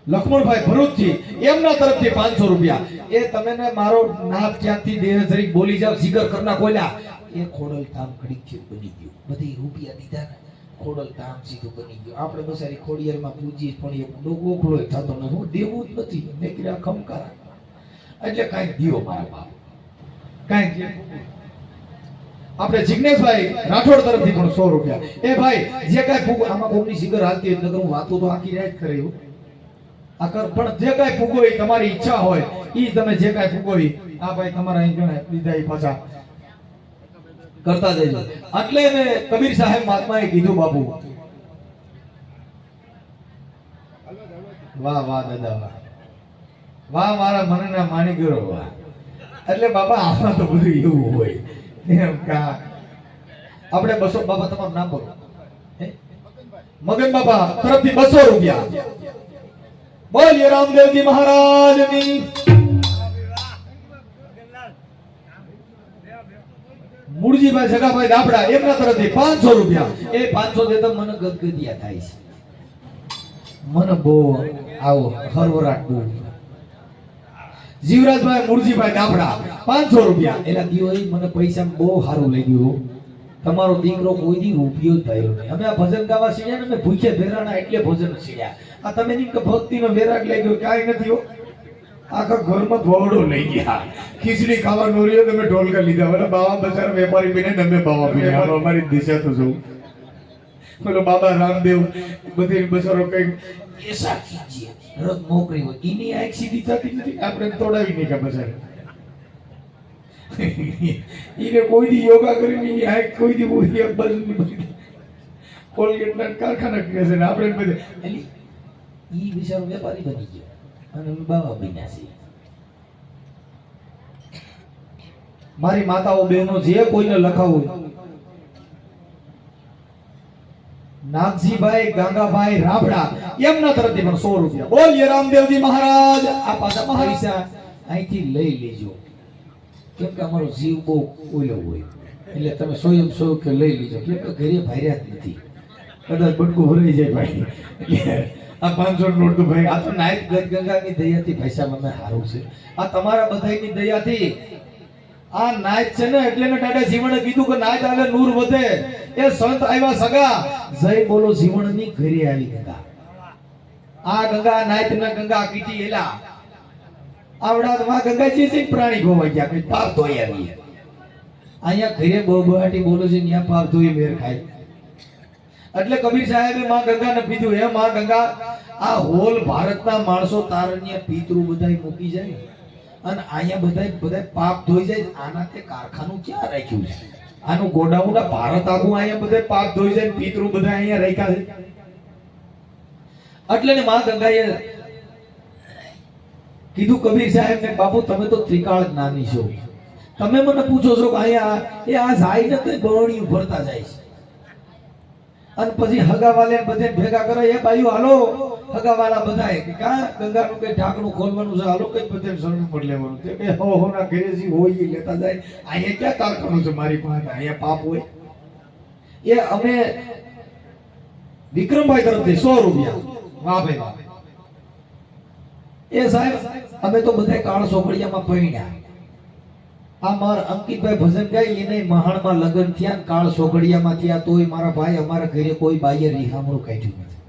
લક્ષ્મણભાઈ ભરૂચથી એમના તરફથી 500 રૂપિયા. એ તમે ને મારો નાથ ક્યાંથી દેહ જરીક બોલી જાવ જીગર કરના કોલ્યા એ ખોડલ ધામ ઘડીક થયું બની ગયું. બધી રૂપિયા દીધા ને ખોડલ ધામ સીધું બની ગયું. આપણે બસારી ખોડિયારમાં પૂજીએ પણ એ ગોખલો થતો ને હું દેવું જ નથી નીકળ્યા ખમકારા. એટલે કાંઈક દિયો મારા બાપ કાંઈક. આપણે જિગ્નેશભાઈ રાઠોડ તરફથી પણ 100 રૂપિયા. એ ભાઈ જે કાંઈ ફૂગ આમાં કોમની જીગર હાલતી એટલે હું વાતો તો આખી રાત કરે એવું પણ જે કાંઈ ફૂગો હોય તમારી ઈચ્છા હોય ઈ તમે જે કાંઈ ફૂગો હોય આ ભાઈ તમારા અહીં ગણે દીધા ઈ પાછા કરતા જજો. એટલે મેં કબીર સાહેબ મહાત્માએ કીધું બાપુ વાહ વાહ દાદા વાહ વાહ મારા મનના માણીગરો વાહ. એટલે બાપા આમાં તો બધું એવું હોય એમ કા આપણે 200 બાપા તમારું નામ બોલો. મગન બાપા તરફથી 200 રૂપિયા. બોલીએ રામદેવજી મહારાજની. મૂળજીભાઈ જગાભાઈ દાપડા એમના તરફથી 500 રૂપિયા. એ 500 દેતા મને ગદગદિયા થાય છે, મને બહુ આવો હરવરાટ બહુ. જીવરાજભાઈ મૂળજીભાઈ દાપડા 500 રૂપિયા. એના દિવાળી મને પૈસા બહુ સારું લાગ્યું. તમારો દીકરો કોઈ દી રૂપિયો જ થયો નહીં. અમે આ ભજન ગાવા શીખ્યા ને અમે ભૂખે ભેરાણા એટલે ભજન શીખ્યા. આ તમે નહીં કે ભક્તિનો વેરાગ લઈ ગયો કાંઈ નથી હો. આખા ઘરમાં ભોળો લઈ ગયા. ખીચડી ખાવાનો રહ્યો તમે ઢોલકા લીધા. બોલો બાવા બચારા વેપારી બને તમે બાવા બને. અમારી દિશા તો જોઉં. બોલો બાબા રામદેવ બધી બચારો કઈ એસા કીજીએ રત નોકરી હોય એની આંખ સીધી થતી નથી. આપણે તોડાવી નહીં કે બચારા એને કોઈ દી યોગા કરીને આંખ કોઈ દી બોલી બાજુની બધી કોલગેટના કારખાના કરે છે ને આપણે બધે એટલે ઈ બિચારો વેપારી બની ગયો અને અમે બાવા બન્યા છીએ. મારી માતાઓ બહેનો જે કોઈને લખાવું નાગજીભાઈ ગાંગાભાઈ રાફડા એમના તરફથી પણ 100 રૂપિયા. બોલીએ રામદેવજી મહારાજ. આ પાછા પૈસા અહીંથી લઈ લેજો કેમ કે અમારો જીવ બહુ ઓલો હોય એટલે તમે સો કે લઈ લેજો કેમ કે ઘરે ભાર્યા જ નથી. કદાચ બટકું ભરાઈ જાય ભાઈ. આ 500 નોટ તો ભાઈ આ તો નાયક ગંગાની દયાથી પૈસા મને સારું છે. આ તમારા બધાની દયાથી આ નાયક છે ને એટલે ને દાદા જીવણે કીધું કે નાયક આવે નૂર વધે. એ સંત આવ્યા સગા જય બોલો જીવણની ઘરે આવી ગંગા. આ ગંગા નાયક ના ગંગા કીટી એલા આવડા માં ગંગાજી છે પ્રાણી ગોવા ગયા કે પાપ ધોઈ આવી. અહીંયા ઘરે બોબહાટી બોલો છે ત્યાં પાપ ધોઈ મેર ખાય. એટલે કબીર સાહેબે માં ગંગાને કીધું હે માં ગંગા આ હોલ ભારતના માણસો તારણ્ય પિતૃ બધાય મૂકી જાય અને અહીંયા બધાય પાપ ધોઈ જાય. આના તે કારખાનું ક્યાં રાખ્યું છે? આનું ગોડાઉન ભારત આખું અહીંયા બધાય પાપ ધોઈ જાય પિતૃ બધા અહીંયા રાખ્યા છે. એટલે ને માં ગંગાએ કીધું કબીર સાહેબ ને બાપુ તમે તો ત્રિકાળ જ્ઞાની છો. તમે મને પૂછો છો કે અહીંયા એ આ જાય ને તો બરણી ભરતા જાય છે અને પછી હગાવાલે બધે ભેગા કરે. એ બાયુ હાલો હગાવાલા બધાય કે કા ગંગાનું કઈ ઢાંકણું ખોલવાનું છે હાલો કઈ બધે સરનું પર લેવાનું છે કે હો ના ઘરેજી હોય એ લેતા જાય. અહીંયા ક્યાં કારખાનું છે મારી પાસે? અહીંયા પાપ હોય. એ અમે વિક્રમભાઈ તરફથી 100 રૂપિયા. વાહ ભાઈ વાહ. એ સાહેબ અમે તો બધા કાળ સોકડિયામાં પૈણ્યા. આ મારા અંકિતભાઈ ભજન ગાય એને મહાણમાં લગ્ન થયા કાળ સોગડિયામાં થયા તોય મારા ભાઈ અમારા ઘરે કોઈ બાઈએ રીહામણું કાઢ્યું નથી.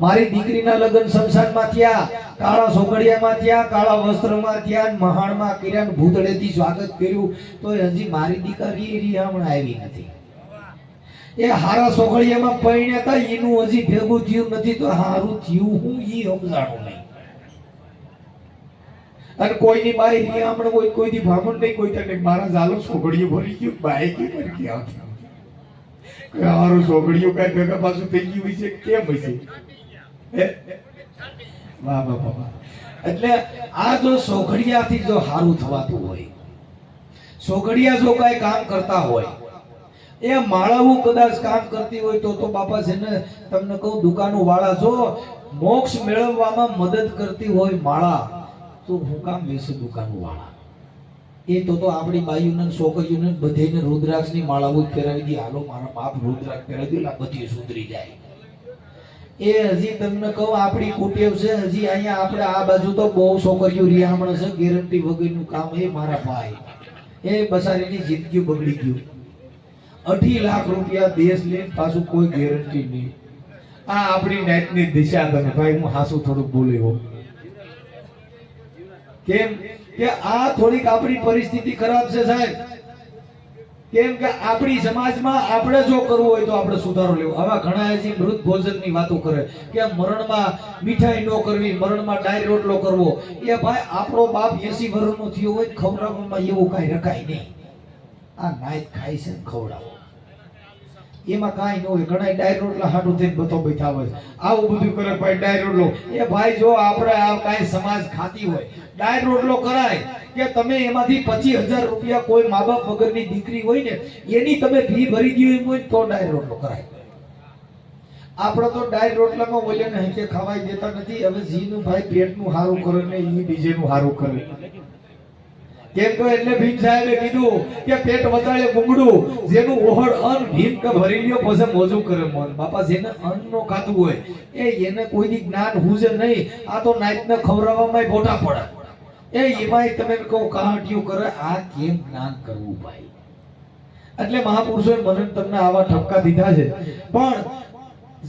મારી દીકરીના લગ્ન શમશાનમાં થયા કાળા સોગડિયામાં થયા કાળા વસ્ત્રમાં થયા મહાણમાં કર્યા ભૂતળેથી સ્વાગત કર્યું તોય હજી મારી દીકરી રીહામણ આવી નથી. એ હારા સોખળિયામાં પૈણ્યા હતા એનું હજી ભેગું થયું નથી તો હારું થયું હું ઈ સમજાણું નહીં. અને કોઈની બાઈ હમણાં કોઈથી ભાગો નહીં કોઈ તને મારા ઝાલો સોગડીઓ ભરી ગયું બાઈ કે ભરી ગયા હારું સોગડીઓ કઈ ભેગા પાછું થઈ ગયું છે કેમ હશે વાહ વાહ વાહ. એટલે આ જો સોગડિયાથી જો હારું થવાતું હોય, સોગડિયા જો કઈ કામ કરતા હોય, એ માળાઓ કદાચ કામ કરતી હોય તો બાપા છે ને તમને કહું દુકાનો વાળા જો મોક્ષ મેળવવામાં મદદ કરતી હોય માળા તો હું કામ બેસે દુકાનો વાળા એ તો આપણી બાઈઓને છોકરીઓને બધેને રુદ્રાક્ષની માળાઓ ફેરવી દી હાલો મારા બાપ રુદ્રાક્ષ ફેરવી દે બધી સુધરી જાય. એ હજી તમને કહું આપણી કુટેવ છે હજી અહીંયા આપણે આ બાજુ તો બહુ છોકરીઓ રિયામણ છે ગેરંટી વગરનું કામ એ મારા ભાઈ એ બસારીની જિંદગી બગડી ગયું. 2.5 લાખ રૂપિયા દેશ લે પાછું કોઈ ગેરંટી નહીં. આ આપણી નાઈટની દિશા તમે ભાઈ હું હાસું થોડુંક બોલ્યો કેમ કે આ થોડીક આપણી પરિસ્થિતિ ખરાબ છે સાહેબ. કેમ કે આપણી સમાજમાં આપણે જો કરવું હોય તો આપણે સુધારો લેવો. આવા ઘણા હજી મૃત ભોજનની વાતો કરે કે મરણમાં મીઠાઈ ન કરવી, મરણમાં ડાય રોટલો કરવો. એ ભાઈ આપણો બાપ 80 વર્ષનો થયો હોય ખવડાવવામાં એવું કાંઈ રખાય નહીં. આ નાઈટ ખાય છે ને ખવડાવો એમાં કાંઈ ન હોય. ઘણા ડાય રોટલા હાટું થઈને બતો બેઠા હોય આવું બધું કરે ભાઈ ડાય રોટલો. એ ભાઈ જો આપણે આ કાંઈ સમાજ ખાતી હોય ડાય રોટલો કરાય કે તમે એમાંથી 25,000 રૂપિયા કોઈ મા બાપ વગરની દીકરી હોય ને એની તમે ફી ભરી દો એમ હોય તો ડાય રોટલો કરાય. આપણે તો ડાય રોટલામાં ઓલ્યાને હેકે ખવાઈ દેતા નથી. હવે જીનું ભાઈ પેટનું સારું કરે ને ઈ બીજેનું સારું કરે. કેમ તો એટલે ભીમ સાહેબે કીધું કે પેટ વચાળે ગુંગડું જેનું ઓહળ અન્ન ભીમ કે ભરી લ્યો પછી મોજું કરે મન. બાપા જેને અન્ન નો ખાતું હોય એને કોઈની જ્ઞાન હુજે નહીં. આ તો નાઈટને ખવડાવવામાં બોટા પડે એમાંય તમે કહો કહાટીઓ કરે. આ કેમ જ્ઞાન કરવું ભાઈ? એટલે મહાપુરુષોએ મને તમને આવા ઠપકા દીધા છે પણ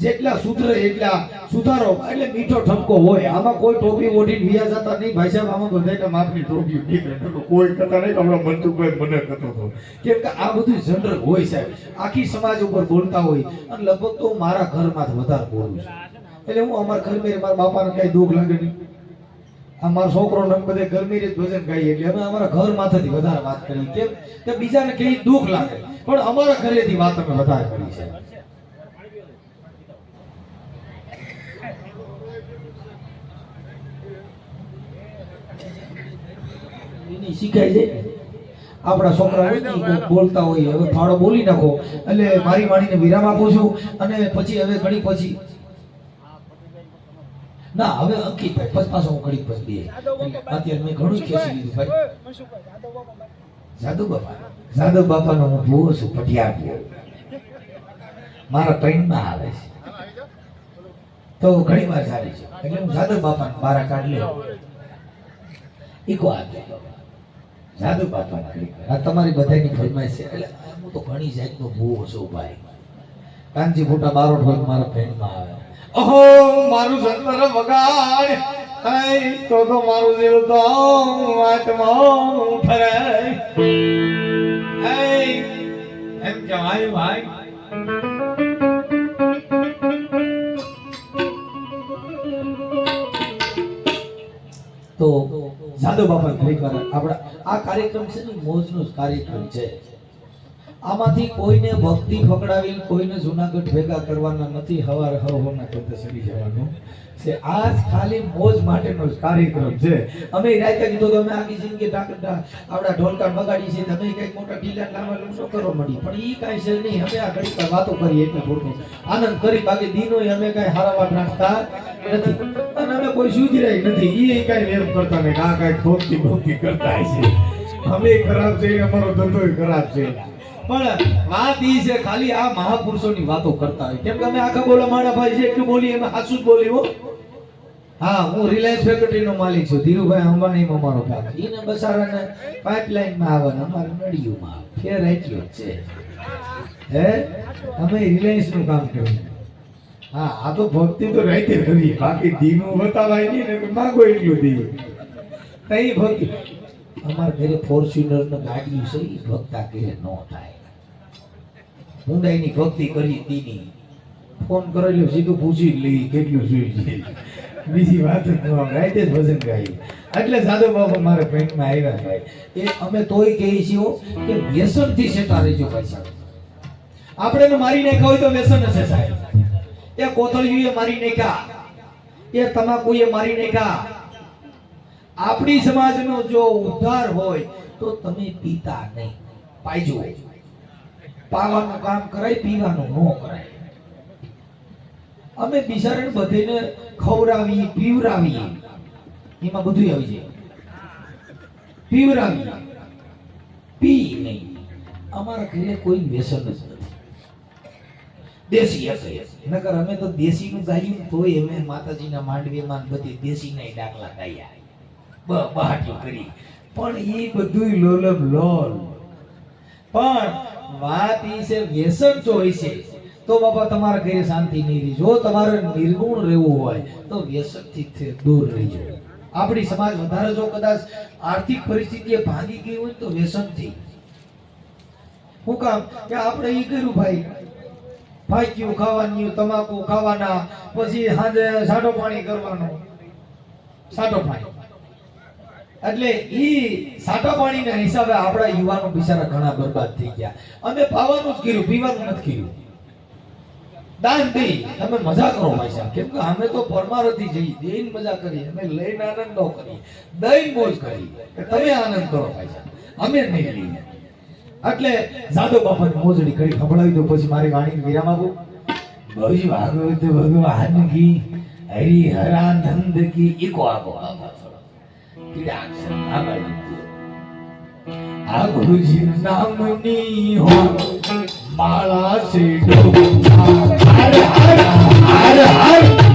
જેટલા સૂત્ર એટલા સુધારો. એટલે મીઠો ઠપકો હોય આમાં કોઈ ટોપી ઓઢીને વિયા જતા નહીં ભાઈ સાહેબ. આમાં બધાને માપની ટોપી નીકળે કોઈ કહેતા નહીં કે હમણાં મનસુખભાઈ મને કહેતો હતો. કેમ કે આ બધું જનરલ હોય સાહેબ. આખી સમાજ ઉપર બોલતા હોય અને લગભગ તો મારા ઘરમાં વધારે બોલું છું. એટલે હું અમારા ઘર મેં મારા બાપાને કઈ દુઃખ લાગે નહીં. અમારો છોકરો ને બધે ગરમી રીત ભજન ગાઈએ એટલે અમે અમારા ઘર માંથી વધારે વાત કરી. કેમ કે બીજાને કઈ દુઃખ લાગે પણ અમારા ઘરેથી વાત અમે વધારે કરી છે. એની શીખાય છે આપણા છોકરા બોલતા હોય હવે ફાળો બોલી નાખો એટલે મારી વાણીને વિરામ આપું છું. અને પછી હવે ઘડી પછી ના હવે અંકિતભાઈ પછી પાછો હું ઘડી પછી અત્યારે મેં ઘણું ખેંચી લીધું ભાઈ. જાદવ બાપાનો હું ભૂવો છું પટિયાર મારા ટ્રેનમાં આવે છે તો ઘણી વાર સારી છે એટલે હું જાદવ બાપાને બારા કાઢ લે ઈકો આપે જાદવ બાપા આ તમારી બધાની ફરમાઈશ છે. એટલે હું તો ઘણી જાતનો ભૂવો છું ભાઈ. કાનજી ફોટા બારો ઢોલ મારા ફ્રેન્ડમાં આવે. ઓહો મારું સંતર વગાડ હાય તો મારું દિલ તો આત્મા ફરે હાય એમ કહેવાય ભાઈ. તો જાદવ બાપા ખરેખર આપણા આ કાર્યક્રમ છે ને મોજનો જ કાર્યક્રમ છે. આમાંથી કોઈને ભક્તિ પકડાવી કોઈને જુનાગઢ ભેગા કરવાના નથી. હવાર હવના કરતા ચડી જવાનું છે. આ ખાલી મોજ માટેનો જ કાર્યક્રમ છે. અમે રાતે કીધું તો અમે આખી જિંદગી આપણા ઢોલકા બગાડી છે તમે કઈક મોટા ઢીલા લાવવાનું શું કરો મળી પણ ઈ કાંઈ છે નહીં. અમે આ ઘડી વાતો કરીએ એટલે થોડું આનંદ કરી બાકી દિનો અમે કઈ હારા વાત રાખતા નથી અને અમે કોઈ સુધરાય નથી. એ કઈ એમ કરતા નહીં આ કઈ ખોટી ભક્તિ કરતા છે. અમે ખરાબ છે અમારો ધંધો ખરાબ છે પણ વાત ઈ છે ખાલી આ મહાપુરુષોની વાતો કરતા હોય. કેમ કે અમે આખા બોલા મારા ભાઈ છે એટલું બોલી એમાં હાસું જ બોલી હો. હા હું રિલાયન્સ ફેક્ટરીનો માલિક છું. ધીરુભાઈ અંબાણીમાં મારો ભાગ. એને બસારાને પાઇપલાઇનમાં આવવાના અમારે નડિયુંમાં ફેર એટલો જ છે. હે અમે રિલાયન્સનું કામ કર્યું. હા આ તો ભક્તિ તો રાતે કરી બાકી દીનું બતાવાય નહીં ને માંગો એટલું દી કઈ ભક્તિ. અમારા ઘરે ફોર્ચ્યુનર ને ગાડી છે એ ભક્તા કે ન થાય. ઊંડાઈની ભક્તિ કરી દીની ફોન કરેલો સીધું પૂછી જ લઈ કેટલું જોઈએ બીજી વાત જ ન રાઈતે જ ભજન ગાઈ એટલે સાધુ બાબા મારા પેન્ટમાં આવ્યા ભાઈ એ અમે તોય કહીએ છીએ કે વ્યસનથી સેટા રહેજો ભાઈ સાહેબ આપણે એને મારી નાખ્યા હોય તો વ્યસન હશે સાહેબ એ કોથળીએ મારી નાખ્યા એ તમાકુએ મારી નાખ્યા આપણી સમાજનો જો ઉદ્ધાર હોય તો તમે પીતા નહીં પાઈજો પાવાનું કામ કરાય પીવાનું ન કરાય અમે બિચારાને બધેને ખવડાવીએ પીવરાવીએ એમાં બધું આવી જાય પીવરાવીએ પી નહીં અમારા ઘરે કોઈ વ્યસન જ નથી દેશી હશે નકર અમે તો દેશીનું ગાયું તોય અમે માતાજીના માંડવીમાં બધી દેશીના ડાકલા ગાયા બહાટી કરી પણ એ બધું લોલમ લોલ પણ વાત ઈ છે વ્યસન જો હોય છે તો બાપા તમારા ઘરે શાંતિ નહીં રહે જો તમારે નિર્ગુણ રહેવું હોય તો વ્યસનથી દૂર રહેજો આપણી સમાજ વધારે જો કદાચ આર્થિક પરિસ્થિતિ ભાંગી ગઈ હોય તો વ્યસનથી હું કામ કે આપણે ઈ કર્યું ભાઈ ફાક્યું ખાવાનું તમાકુ ખાવાના પછી સાંજે સાડો પાણી કરવાનો સાડો પાણી એટલે ઈ સાટા પાણીના હિસાબે આપણા યુવાનો બિચારા ઘણા બરબાદ થઈ ગયા અમે પાવાનું જ કર્યું પીવાનું નથી કર્યું દાન દઈ તમે મજા કરો ભાઈ સાહેબ કેમ કે અમે તો પરમારથી જઈ દઈને મજા કરી અમે લઈને આનંદ ન કરી દઈને મોજ કરી કે તમે આનંદ કરો ભાઈ સાહેબ અમે નહીં લઈને એટલે સાધુ બાપાની મોજડી કરી સંભળાવી દો પછી મારી વાણીને વિરામ આપું ભવિ ભાગવત ભગવાન કી હરિ હરાનંદ કી ઈકો આપો આ ગુરુજી નામની હો માળા છે હર હર હર હર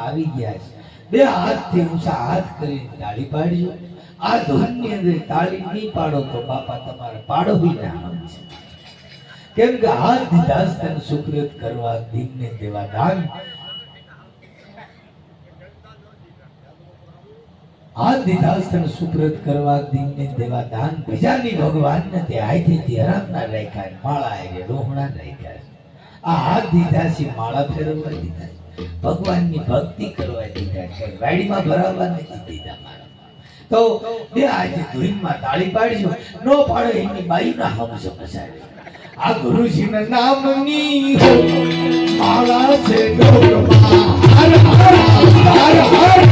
આવી ગયા છે બે હાથથી ઊંચા હાથ કરીને તાળી પાડજો આ ધૂનની અંદર તાળી નહીં પાડો તો બાપા તમારે પાડવી ના છે કેમ કે હાથ દીધા તને સુકૃત કરવા દીનને દેવા દાન હાથ દીધા તને સુકૃત કરવા દીનને દેવા દાન બીજાની ભગવાનને તે આઈથી હરામ ના રાખ્યા માળા એ રોહણા રાખ્યા આ હાથ દીધા છે માળા ફેરવવા દીધા ભગવાનની ભક્તિ કરવા દીધા છે વાડીમાં ભરાવવા નથી દીધા મારા તો બે આજે ધૂનમાં તાળી પાડજો નો પાડો એની બાઈના હમજો પસાડે આ ગુરુજીના નામની હો માળા છે ગોગમાં હર હર હર હર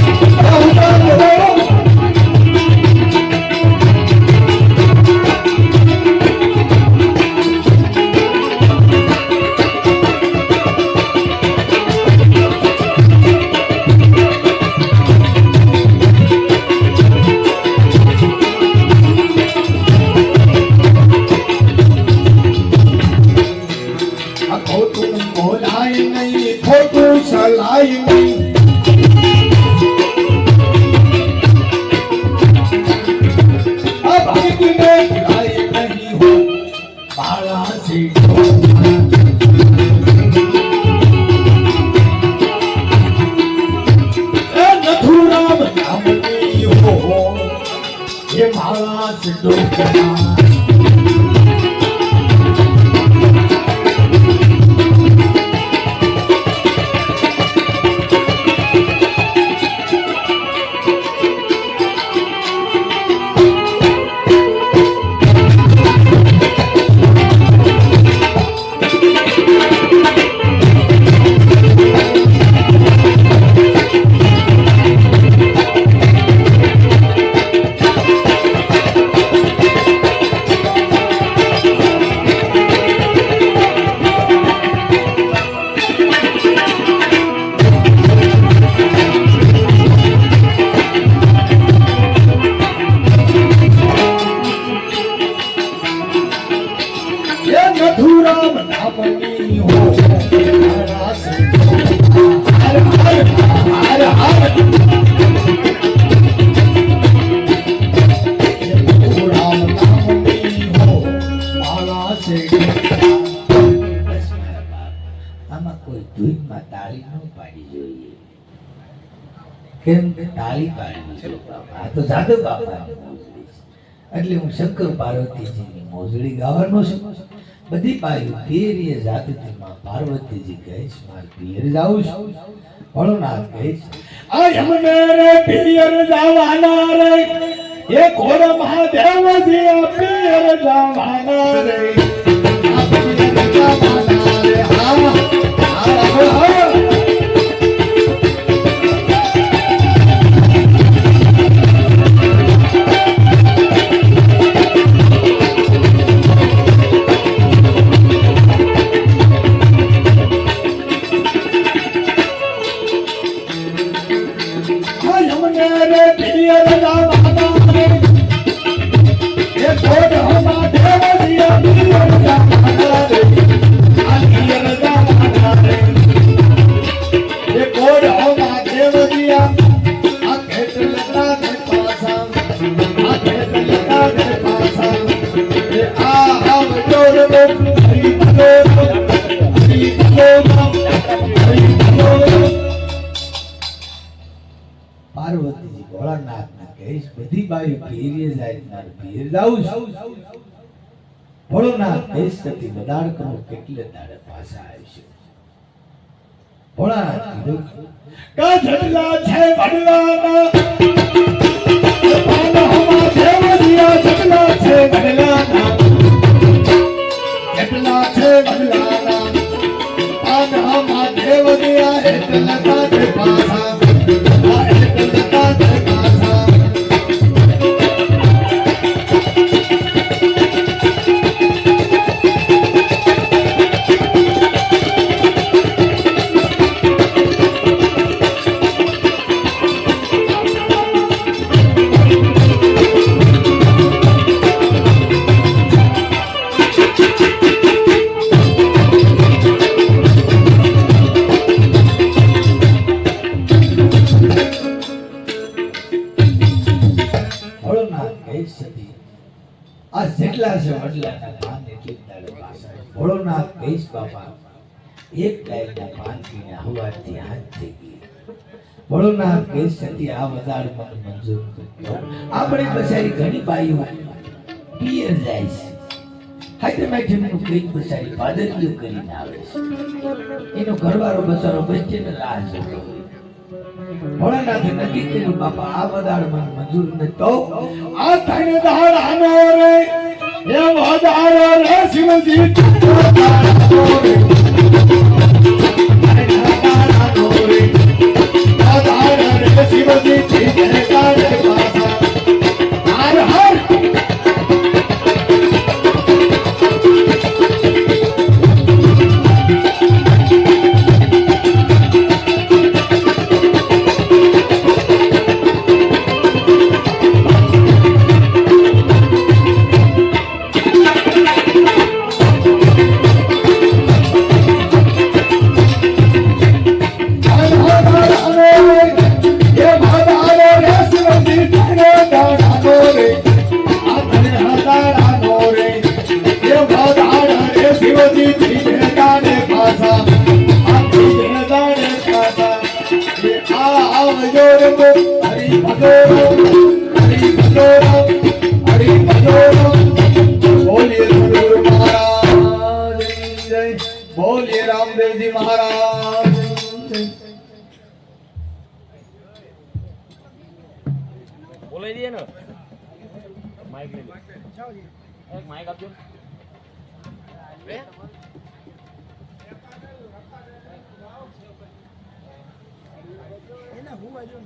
રામ નામની હો મારા હર હર હર હર રામ નામની હો મારા આમાં કોઈ ધૂનમાં તાળી ન પાડી જોઈએ. કેમ કે તાળી પાડવી છે બાપા. આ તો જાદવ બાપાની મોજડી છે. એટલે હું શંકર પાર્વતીજીની મોજડી ગાવાનો છું. બધી પાયું પિયરીએ જાતથી માં પાર્વતીજી કહે છે મારે પિયર જાઉં છું. ભોળોનાથ કહે છે આ યમને રે પિયર જવાના રે એ ઘોર મહાદેવજી આ પિયર જવાના રે આ પિયર જવાના રે હા પાર્વતીજી ભોળાનાથને કહીશ બધી બાયું પિયરીએ જાય મારે પિયર જાઉં છું. ભોળોનાથ કહીશ સતી બદાડ કરો કેટલે દાડે પાછા આવીશું. ભોળાનાથ કીધું કા જટલા છે વડલાના પાનહમાં દેવજીયા જટલા છે વડલાના જટલા છે વડલાના પાનહમાં દેવજીયા એટલા કાઢે પાછા આ એટલા કાઢે પાછા ભોળોનાથ કહીશ સતી આ જેટલા છે વડલાના પાન એટલી જ દાડે પાછા આવીશું. ભોળોનાથ કહીશ બાપા એક ડાયના પાન પીને હવારથી હાથ થઈ ગઈ. ભોળોનાથ કહીશ સતી આ વદાડ મને મંજૂર કરજો. આપણી બસારી ઘણી બાઈઓ પિયર જાય છે. હાઈડ્રોમેટિકનું કંઈક બસારી પાદરીઓ કરીને આવે છે. એનો ઘરવાળો બસારો બચ્ચેને રાહ જોતો હોય. ભોળાનાથે નક્કી કર્યું બાપા આ વદાડ મને મંજૂર ન તો આ તને દાડાનો રે એ વદારો રે શિવજી દાડાનો રે દાડાનો રે વદારો રે શિવજી જીને કાઢે પાછા હર હર બોલીએ રામદેવજી મહારાજ બોલાઈ દઈએ ને માઇક લઈ એક માઇક આપજો એના હું આજુ